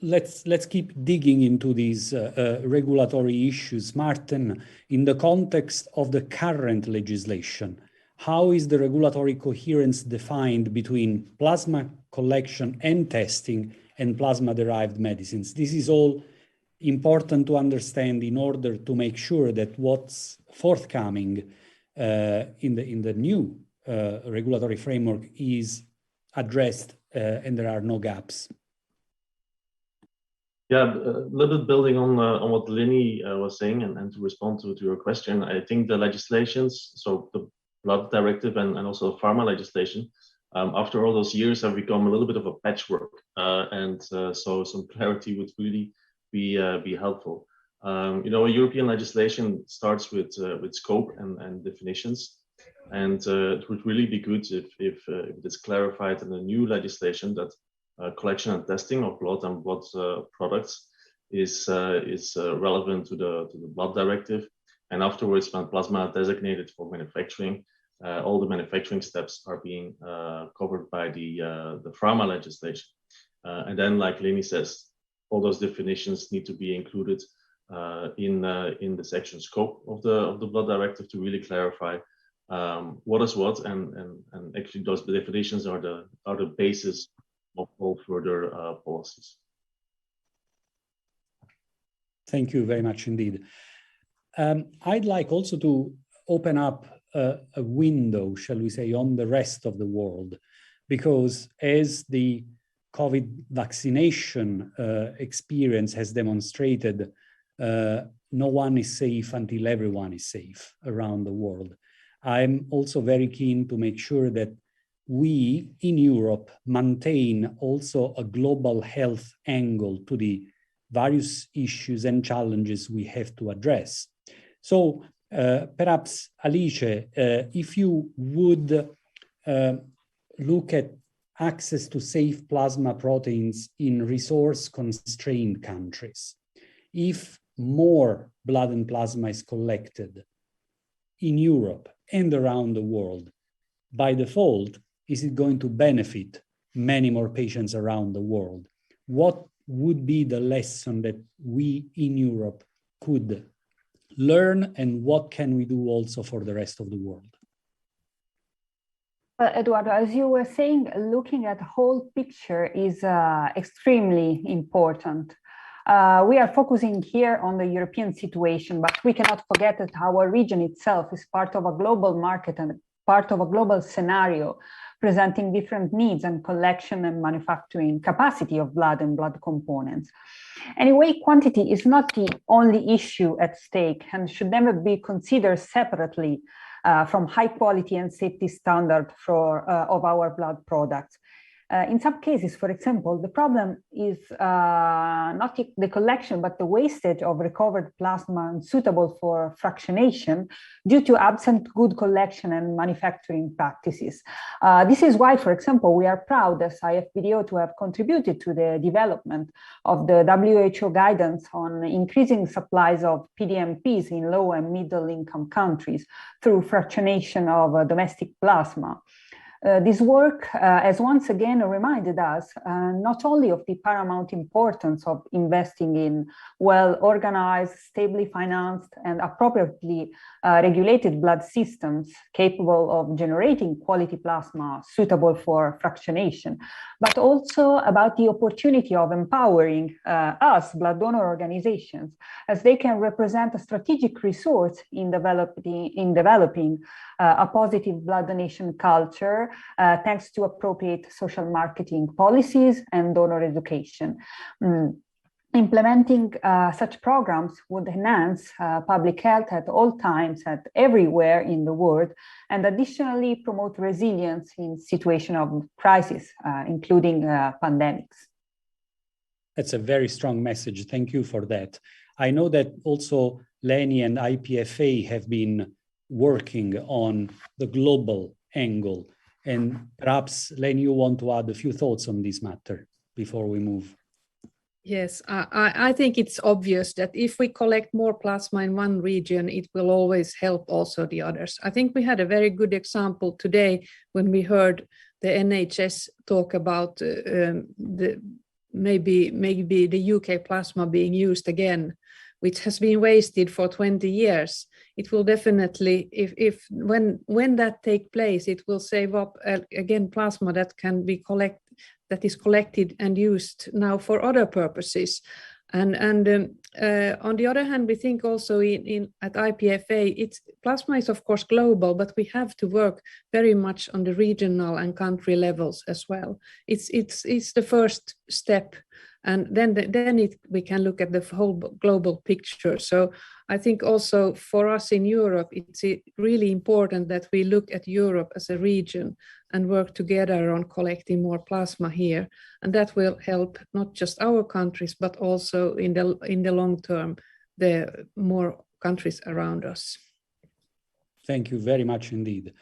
Let's keep digging into these regulatory issues. Martin, in the context of the current legislation, how is the regulatory coherence defined between plasma collection and testing and plasma-derived medicines? This is all important to understand in order to make sure that what's forthcoming in the new regulatory framework is addressed and there are no gaps. Yeah, a little bit building on what Leni was saying, and to respond to your question, I think the legislations, so the blood directive and also the pharma legislation, after all those years have become a little bit of a patchwork, and so some clarity would really be helpful. European legislation starts with scope and definitions, and it would really be good if it's clarified in the new legislation that collection and testing of blood and blood products is relevant to the blood directive, and afterwards, when plasma designated for manufacturing, all the manufacturing steps are being covered by the pharma legislation, and then, like Leni says, all those definitions need to be included in the section scope of the blood directive to really clarify what is what, and actually those definitions are the basis of all further policies. Thank you very much indeed. I'd like also to open up a window, shall we say, on the rest of the world, because as the COVID vaccination experience has demonstrated, no one is safe until everyone is safe around the world. I'm also very keen to make sure that we in Europe maintain also a global health angle to the various issues and challenges we have to address. So perhaps, Alice, if you would look at access to safe plasma proteins in resource-constrained countries. If more blood and plasma is collected in Europe and around the world, by default, is it going to benefit many more patients around the world? What would be the lesson that we in Europe could learn, and what can we do also for the rest of the world? Eduardo, as you were saying, looking at the whole picture is extremely important. We are focusing here on the European situation, but we cannot forget that our region itself is part of a global market and part of a global scenario presenting different needs and collection and manufacturing capacity of blood and blood components. Anyway, quantity is not the only issue at stake and should never be considered separately from high quality and safety standard of our blood products. In some cases, for example, the problem is not the collection, but the wastage of recovered plasma unsuitable for fractionation due to absent good collection and manufacturing practices. This is why, for example, we are proud as IFBDO to have contributed to the development of the WHO guidance on increasing supplies of PDMPs in low and middle income countries through fractionation of domestic plasma. This work has once again reminded us not only of the paramount importance of investing in well-organized, stably financed, and appropriately regulated blood systems capable of generating quality plasma suitable for fractionation, but also about the opportunity of empowering us, blood donor organizations, as they can represent a strategic resource in developing a positive blood donation culture, thanks to appropriate social marketing policies and donor education. Implementing such programs would enhance public health at all times, at everywhere in the world, and additionally promote resilience in situations of crisis, including pandemics. That's a very strong message. Thank you for that. I know that also Leni and IPFA have been working on the global angle. And perhaps, Leni, you want to add a few thoughts on this matter before we move? Yes, I think it's obvious that if we collect more plasma in one region, it will always help also the others. I think we had a very good example today when we heard the NHS talk about maybe the UK plasma being used again, which has been wasted for 20 years. It will definitely, when that takes place, it will save up again plasma that can be collected and used now for other purposes. And on the other hand, we think also at IPFA, plasma is of course global, but we have to work very much on the regional and country levels as well. It's the first step. And then we can look at the whole global picture. So I think also for us in Europe, it's really important that we look at Europe as a region and work together on collecting more plasma here. And that will help not just our countries, but also in the long term, the more countries around us. Thank you very much indeed.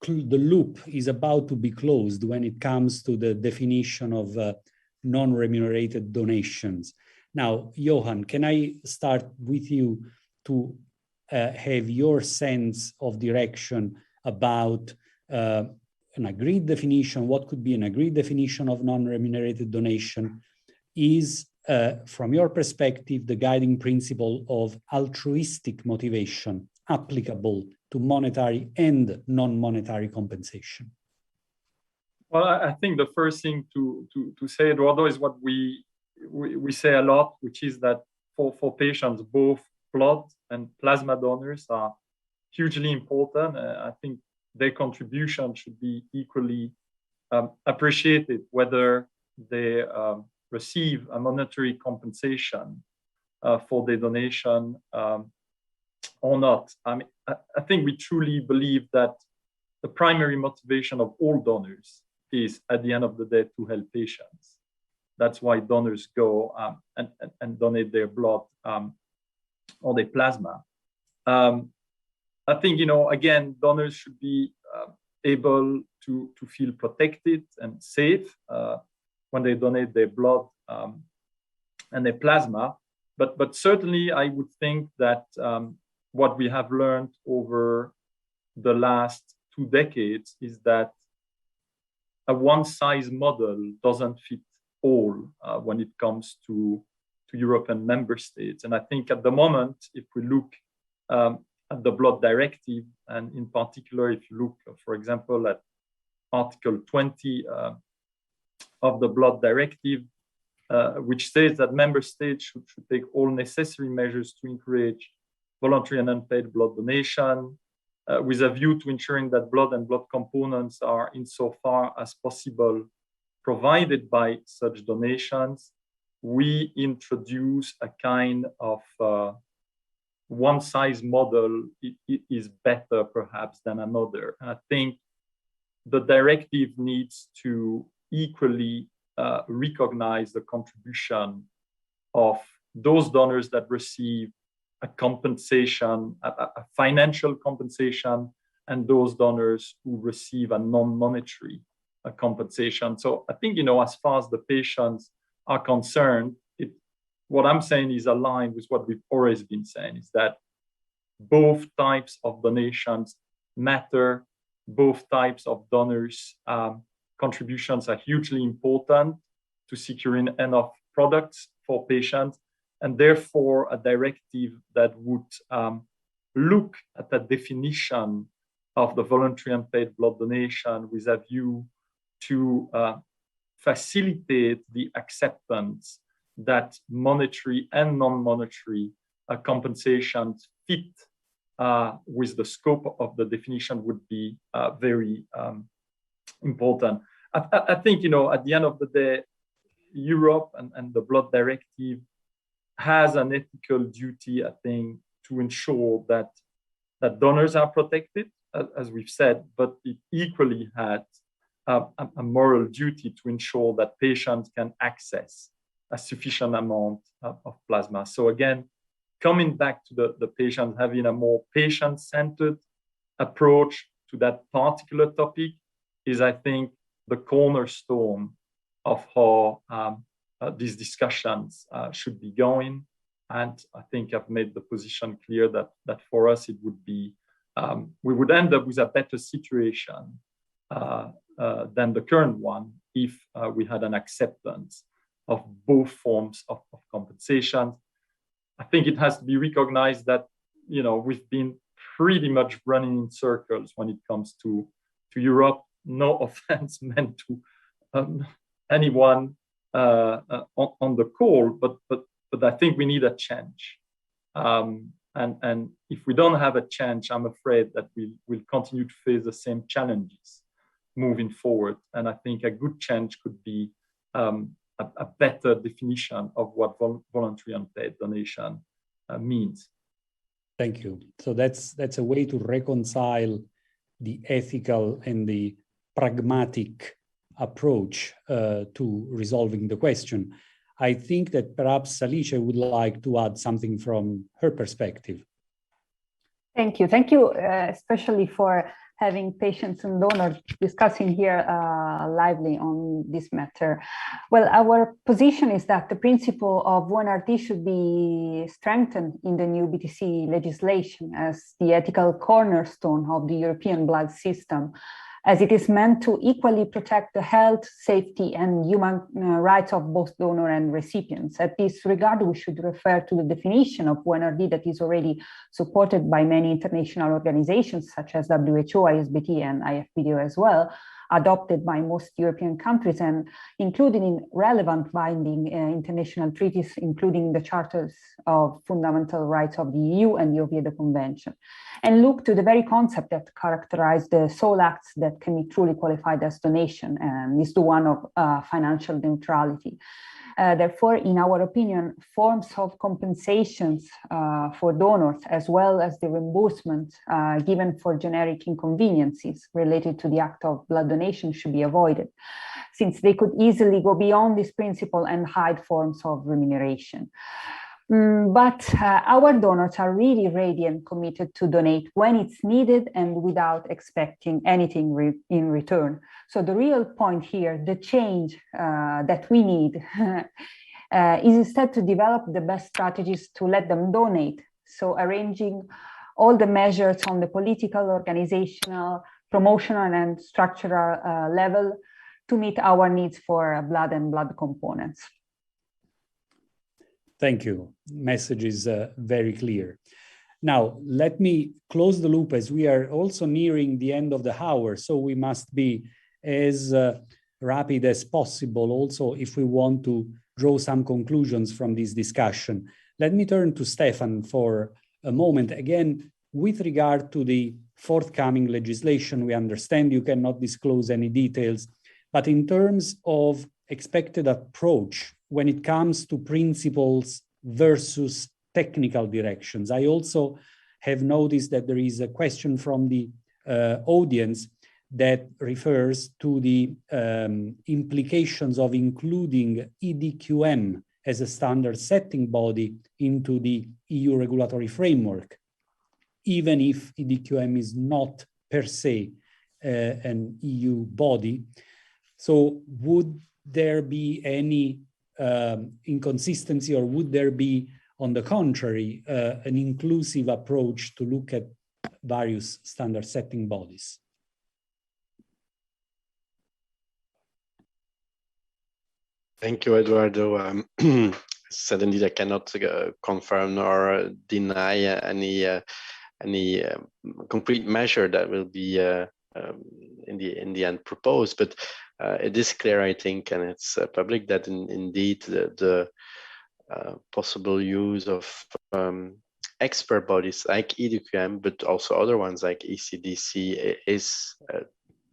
The loop is about to be closed when it comes to the definition of non-remunerated donations. Now, Johan, can I start with you to have your sense of direction about an agreed definition? What could be an agreed definition of non-remunerated donation? Is, from your perspective, the guiding principle of altruistic motivation applicable to monetary and non-monetary compensation? Well, I think the first thing to say, Eduardo, is what we say a lot, which is that for patients, both blood and plasma donors are hugely important. I think their contribution should be equally appreciated, whether they receive a monetary compensation for their donation or not. I think we truly believe that the primary motivation of all donors is, at the end of the day, to help patients. That's why donors go and donate their blood or their plasma. I think, again, donors should be able to feel protected and safe when they donate their blood and their plasma. But certainly, I would think that what we have learned over the last 2 decades is that a one-size model doesn't fit all when it comes to European member states. And I think at the moment, if we look at the blood directive, and in particular, if you look, for example, at Article 20 of the blood directive, which says that member states should take all necessary measures to encourage voluntary and unpaid blood donation, with a view to ensuring that blood and blood components are, insofar as possible, provided by such donations. We introduce a kind of one-size model is better perhaps than another. And I think the directive needs to equally recognize the contribution of those donors that receive a compensation, a financial compensation, and those donors who receive a non-monetary compensation. So I think, as far as the patients are concerned, what I'm saying is aligned with what we've always been saying, is that both types of donations matter, both types of donors' contributions are hugely important to securing enough products for patients, and therefore a directive that would look at the definition of the voluntary and paid blood donation with a view to facilitate the acceptance that monetary and non-monetary compensations fit with the scope of the definition would be very important. I think, at the end of the day, Europe and the blood directive has an ethical duty, I think, to ensure that donors are protected, as we've said, but it equally had a moral duty to ensure that patients can access a sufficient amount of plasma. So again, coming back to the patient, having a more patient-centered approach to that particular topic is, I think, the cornerstone of how these discussions should be going. And I think I've made the position clear that for us, it would be, we would end up with a better situation than the current one if we had an acceptance of both forms of compensation. I think it has to be recognized that, we've been pretty much running in circles when it comes to Europe. No offense meant to anyone on the call, but I think we need a change. And if we don't have a change, I'm afraid that we'll continue to face the same challenges moving forward. And I think a good change could be a better definition of what voluntary unpaid donation means. Thank you. So that's a way to reconcile the ethical and the pragmatic approach to resolving the question. I think that perhaps Alicia would like to add something from her perspective. Thank you. Thank you, especially for having patients and donors discussing here lively on this matter. Well, our position is that the principle of 1RT should be strengthened in the new BTC legislation as the ethical cornerstone of the European blood system, as it is meant to equally protect the health, safety, and human rights of both donor and recipients. At this regard, we should refer to the definition of 1RD that is already supported by many international organizations such as WHO, ISBT, and IFBDO as well. adopted by most European countries and included in relevant binding international treaties, including the Charters of Fundamental Rights of the EU and the Oviedo Convention, and look to the very concept that characterize the sole acts that can be truly qualified as donation, and is the one of financial neutrality. Therefore, in our opinion, forms of compensations for donors, as well as the reimbursement given for generic inconveniences related to the act of blood donation, should be avoided, since they could easily go beyond this principle and hide forms of remuneration. But our donors are really ready and committed to donate when it's needed and without expecting anything in return. So the real point here, the change that we need is instead to develop the best strategies to let them donate. So arranging all the measures on the political, organizational, promotional, and structural level to meet our needs for blood and blood components. Thank you. Message is very clear. Now, let me close the loop, as we are also nearing the end of the hour, so we must be as rapid as possible also if we want to draw some conclusions from this discussion. Let me turn to Stefaan for a moment. Again, with regard to the forthcoming legislation, we understand you cannot disclose any details, but in terms of expected approach, when it comes to principles versus technical directions. I also have noticed that there is a question from the audience that refers to the implications of including EDQM as a standard setting body into the EU regulatory framework, even if EDQM is not per se an EU body. So would there be any inconsistency, or would there be, on the contrary, an inclusive approach to look at various standard setting bodies? Thank you, Eduardo. Said indeed, I cannot confirm nor deny any concrete measure that will be in the end proposed, but it is clear, I think, and it's public, that indeed the possible use of expert bodies like EDQM, but also other ones like ECDC, is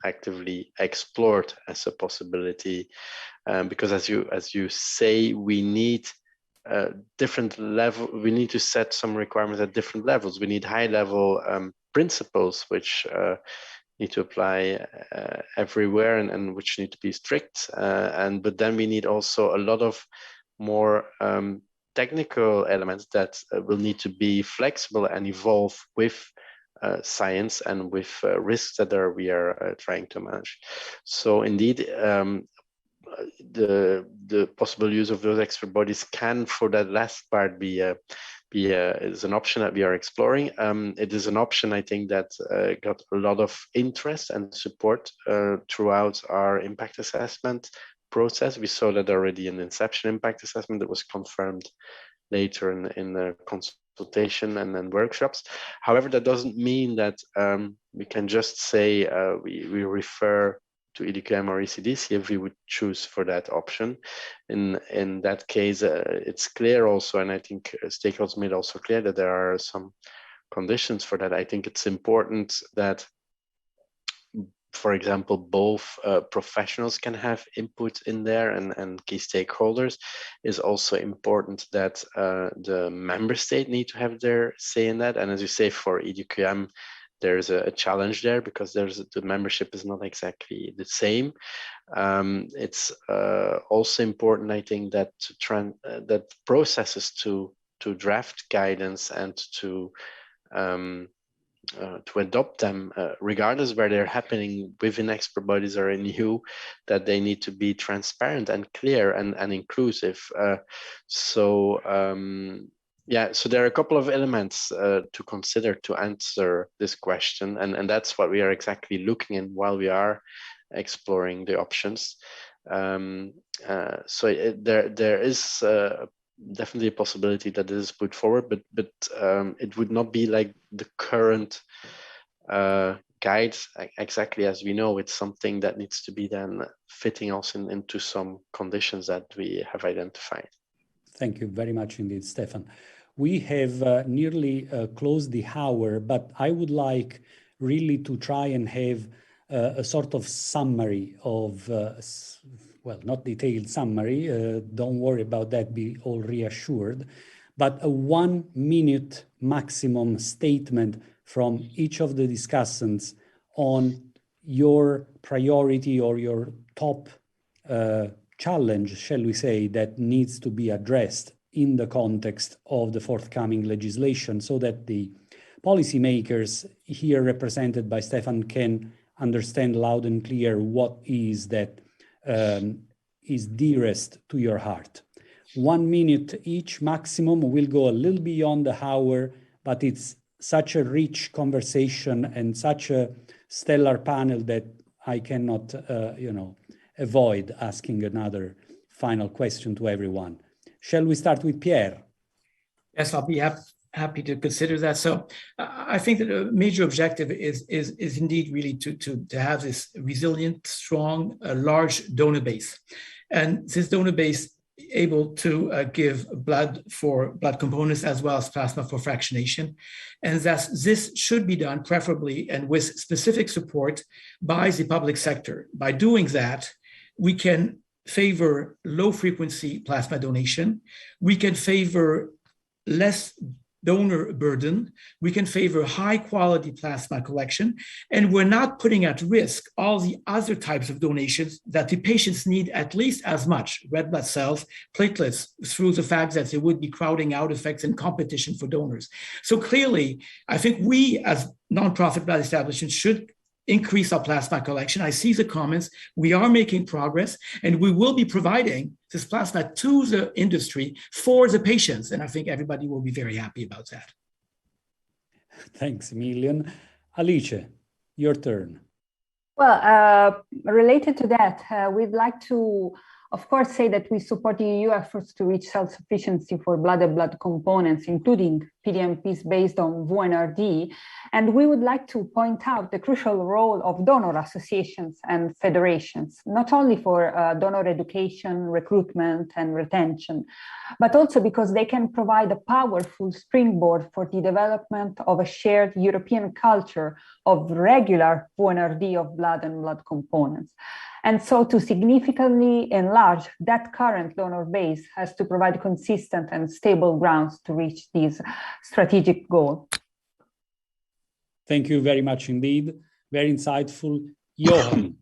actively explored as a possibility, because as you say, we need different level. We need to set some requirements at different levels. We need high level principles which need to apply everywhere and which need to be strict. But then we need also a lot of more technical elements that will need to be flexible and evolve with science and with risks that we are trying to manage. So indeed, the possible use of those expert bodies can, for that last part, is an option that we are exploring. It is an option, I think, that got a lot of interest and support throughout our impact assessment process. We saw that already in the inception impact assessment that was confirmed later in the consultation and then workshops. However, that doesn't mean that we can just say we refer to EDQM or ECDC if we would choose for that option. In that case, it's clear also, and I think stakeholders made also clear that there are some conditions for that. I think it's important that, for example, both professionals can have input in there and key stakeholders. Is also important that the member state need to have their say in that. And as you say, for EDQM, there's a challenge there because the membership is not exactly the same. It's also important, I think, that that processes to draft guidance and to adopt them, regardless where they're happening within expert bodies or in EU, that they need to be transparent and clear and inclusive. Yeah, so there are a couple of elements to consider to answer this question, and that's what we are exactly looking in while we are exploring the options. There is definitely a possibility that this is put forward, but it would not be like the current guides, exactly as we know, it's something that needs to be then fitting us into some conditions that we have identified. Thank you very much indeed, Stefan. We have nearly closed the hour, but I would like really to try and have a sort of summary of, well, not detailed summary, don't worry about that, be all reassured, but a 1 minute maximum statement from each of the discussants on your priority or your top challenge, shall we say, that needs to be addressed in the context of the forthcoming legislation, so that the policymakers here represented by Stefan can understand loud and clear what is that is dearest to your heart. 1 minute each maximum. Will go a little beyond the hour, but it's such a rich conversation and such a stellar panel that I cannot, avoid asking another final question to everyone. Shall we start with Pierre? Yes, I'll be happy to consider that. So I think that a major objective is indeed really to have this resilient, strong, large donor base. And this donor base able to give blood for blood components as well as plasma for fractionation. And that this should be done preferably and with specific support by the public sector. By doing that, we can favor low frequency plasma donation. We can favor less donor burden. We can favor high quality plasma collection. And we're not putting at risk all the other types of donations that the patients need at least as much, red blood cells, platelets, through the fact that there would be crowding out effects and competition for donors. So clearly, I think we as nonprofit blood establishments should increase our plasma collection. I see the comments. We are making progress, and we will be providing this plasma to the industry for the patients. And I think everybody will be very happy about that. Thanks a million. Alice, your turn. Well, related to that, we'd like to, of course, say that we support the EU efforts to reach self-sufficiency for blood and blood components, including PDMPs based on VNRD. And we would like to point out the crucial role of donor associations and federations, not only for donor education, recruitment, and retention, but also because they can provide a powerful springboard for the development of a shared European culture of regular VNRD of blood and blood components. And so to significantly enlarge that current donor base has to provide consistent and stable grounds to reach these strategic goals. Thank you very much indeed. Very insightful. Johan.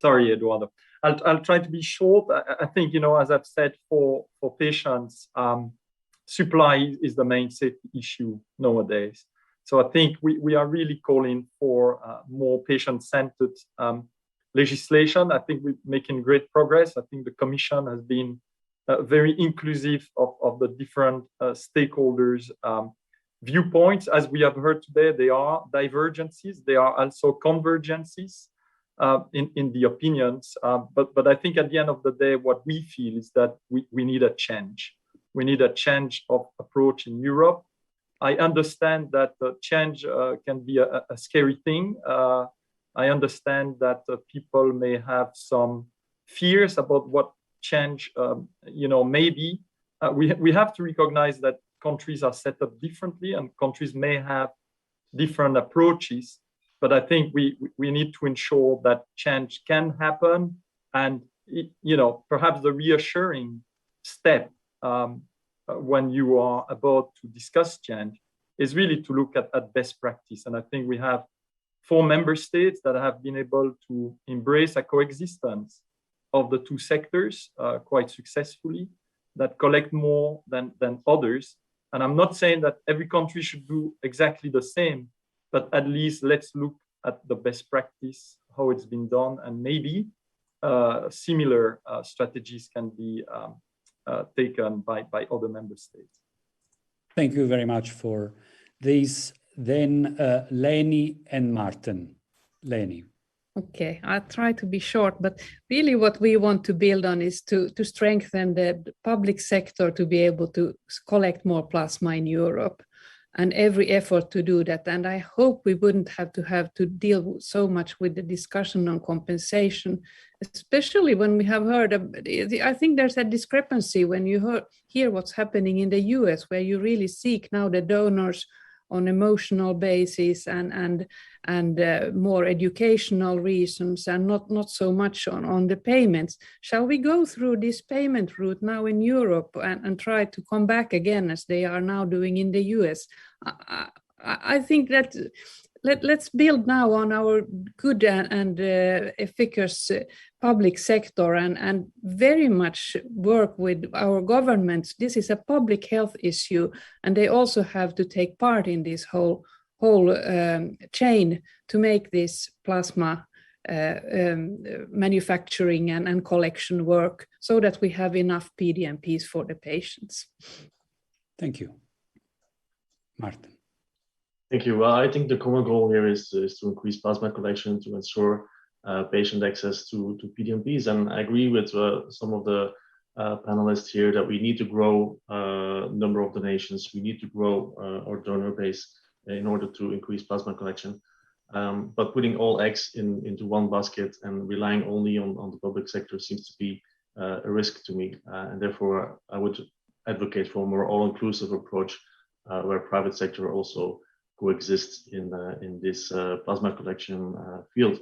Sorry, Eduardo. I'll try to be short. I think, as I've said, for patients, supply is the main safety issue nowadays. So I think we are really calling for more patient-centered legislation. I think we're making great progress. I think the Commission has been very inclusive of the different stakeholders' viewpoints. As we have heard today, there are divergences. There are also convergences in the opinions. But I think at the end of the day, what we feel is that we need a change. We need a change of approach in Europe. I understand that change can be a scary thing. I understand that people may have some fears about what change, may be. We have to recognize that countries are set up differently and countries may have different approaches. But I think we need to ensure that change can happen. And, perhaps the reassuring step when you are about to discuss change is really to look at best practice. And I think we have 4 member states that have been able to embrace a coexistence of the two sectors quite successfully, that collect more than others. And I'm not saying that every country should do exactly the same, but at least let's look at the best practice, how it's been done, and maybe similar strategies can be taken by other member states. Thank you very much for this. Then Leni and Martin. Leni. Okay, I'll try to be short, but really what we want to build on is to strengthen the public sector to be able to collect more plasma in Europe, and every effort to do that. And I hope we wouldn't have to deal so much with the discussion on compensation, especially when we have heard, I think there's a discrepancy when you hear what's happening in the US, where you really seek now the donors on emotional basis and more educational reasons, and not so much on the payments. Shall we go through this payment route now in Europe and try to come back again as they are now doing in the US? I think that let's build now on our good and efficacious public sector and very much work with our governments. This is a public health issue, and they also have to take part in this whole chain to make this plasma manufacturing and collection work, so that we have enough PDMPs for the patients. Thank you. Martin. Thank you. Well, I think the common goal here is to increase plasma collection to ensure patient access to PDMPs. And I agree with some of the panelists here that we need to grow number of donations. We need to grow our donor base in order to increase plasma collection. But putting all eggs into one basket and relying only on the public sector seems to be a risk to me. And therefore, I would advocate for a more all-inclusive approach where private sector also coexist in this plasma collection field.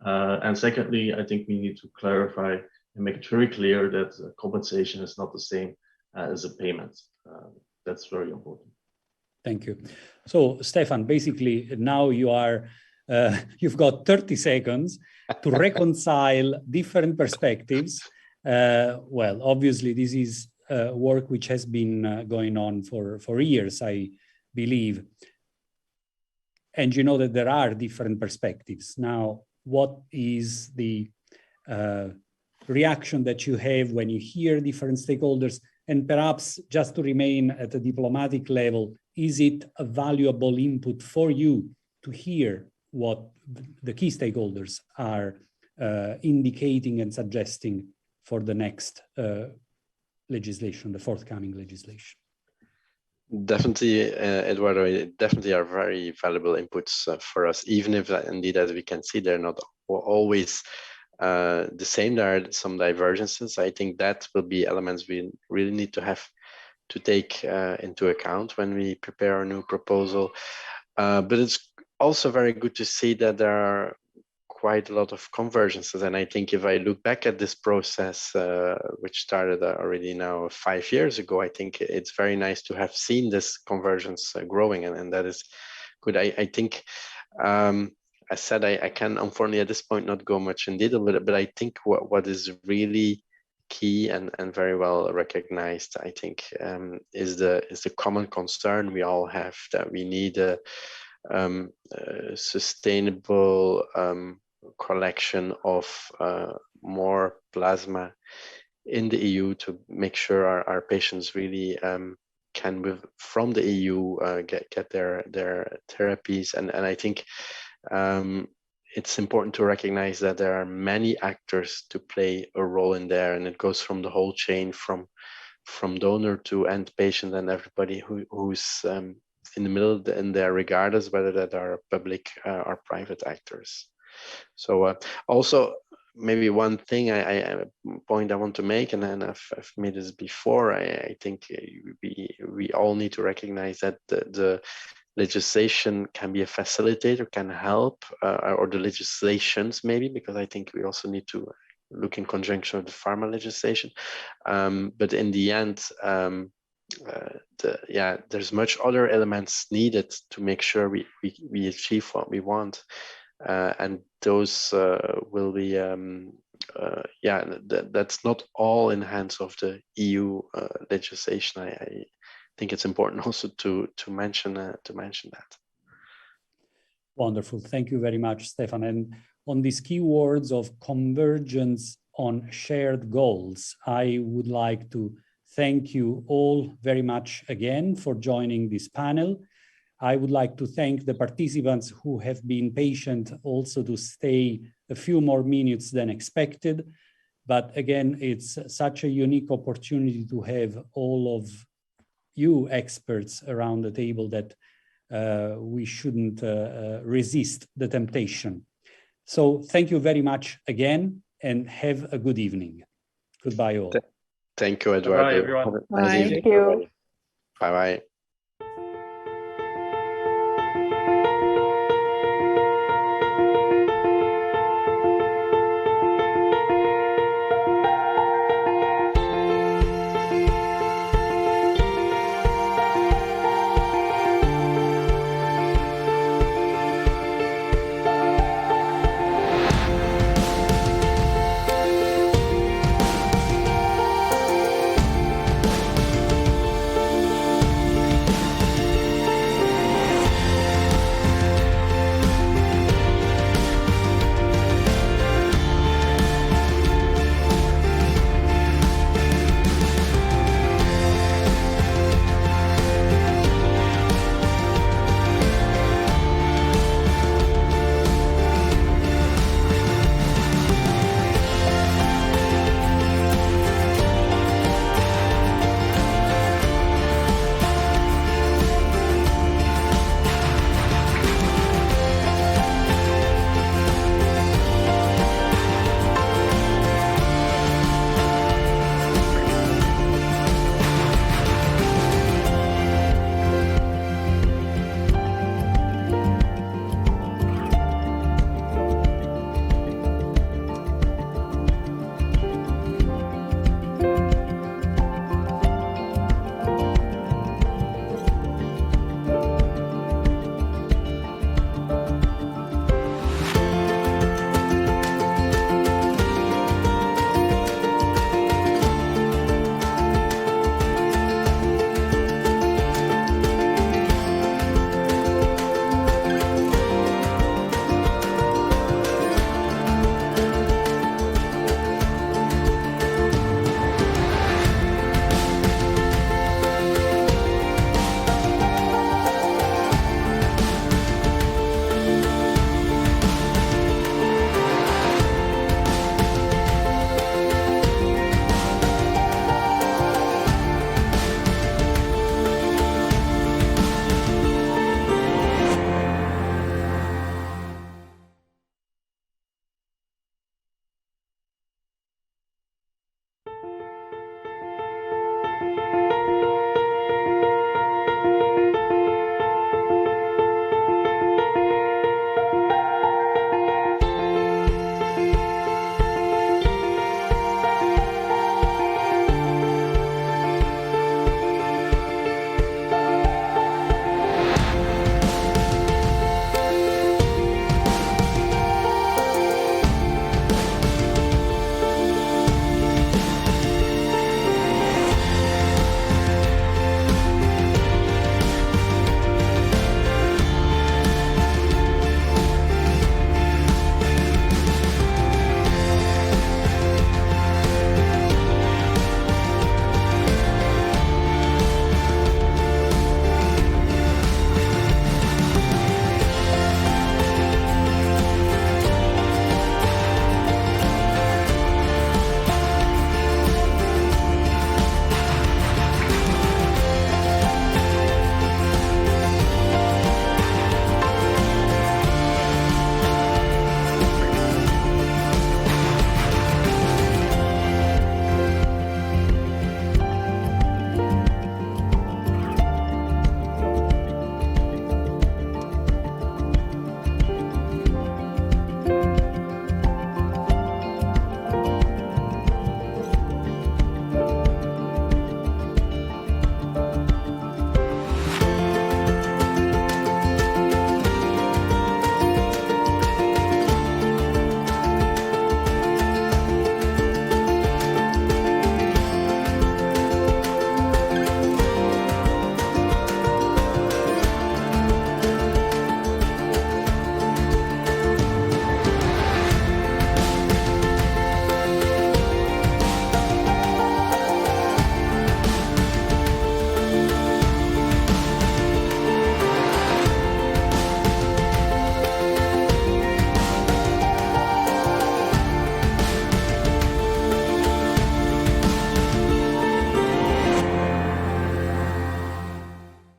And secondly, I think we need to clarify and make it very clear that compensation is not the same as a payment. That's very important. Thank you. So, Stefaan, basically now you've got 30 seconds to reconcile different perspectives. Well, obviously, this is work which has been going on for years, I believe. And you know that there are different perspectives. Now, what is the reaction that you have when you hear different stakeholders? And perhaps just to remain at a diplomatic level, is it a valuable input for you to hear what the key stakeholders are indicating and suggesting for the next legislation, the forthcoming legislation? Definitely, Eduardo, definitely are very valuable inputs for us, even if indeed, as we can see, they're not always the same. There are some divergences. I think that will be elements we really need to have to take into account when we prepare a new proposal. But it's also very good to see that there are quite a lot of convergences. And I think if I look back at this process, which started already now 5 years ago, I think it's very nice to have seen this convergence growing, and that is good. I think, I said, I can unfortunately at this point not go much in detail, but I think what is really key and very well recognized, I think, is the common concern we all have that we need a sustainable collection of more plasma in the EU to make sure our patients really can, from the EU, get their therapies. And I think it's important to recognize that there are many actors to play a role in there, and it goes from the whole chain, from donor to end patient, and everybody who's in the middle in there, regardless whether that are public or private actors. So also maybe one thing point I want to make, and then I've made this before, I think we all need to recognize that the legislation can be a facilitator, can help, or the legislations maybe, because I think we also need to look in conjunction with the pharma legislation. But in the end, there's much other elements needed to make sure we achieve what we want. And those will be, that's not all in the hands of the EU legislation. I think it's important also to mention that. Wonderful. Thank you very much, Stefaan. And on these keywords of convergence on shared goals, I would like to thank you all very much again for joining this panel. I would like to thank the participants who have been patient also to stay a few more minutes than expected. But again, it's such a unique opportunity to have all of you experts around the table that we shouldn't resist the temptation. So thank you very much again, and have a good evening. Goodbye all. Thank you, Eduardo. Bye, everyone. Nice evening. Thank you. Bye-bye.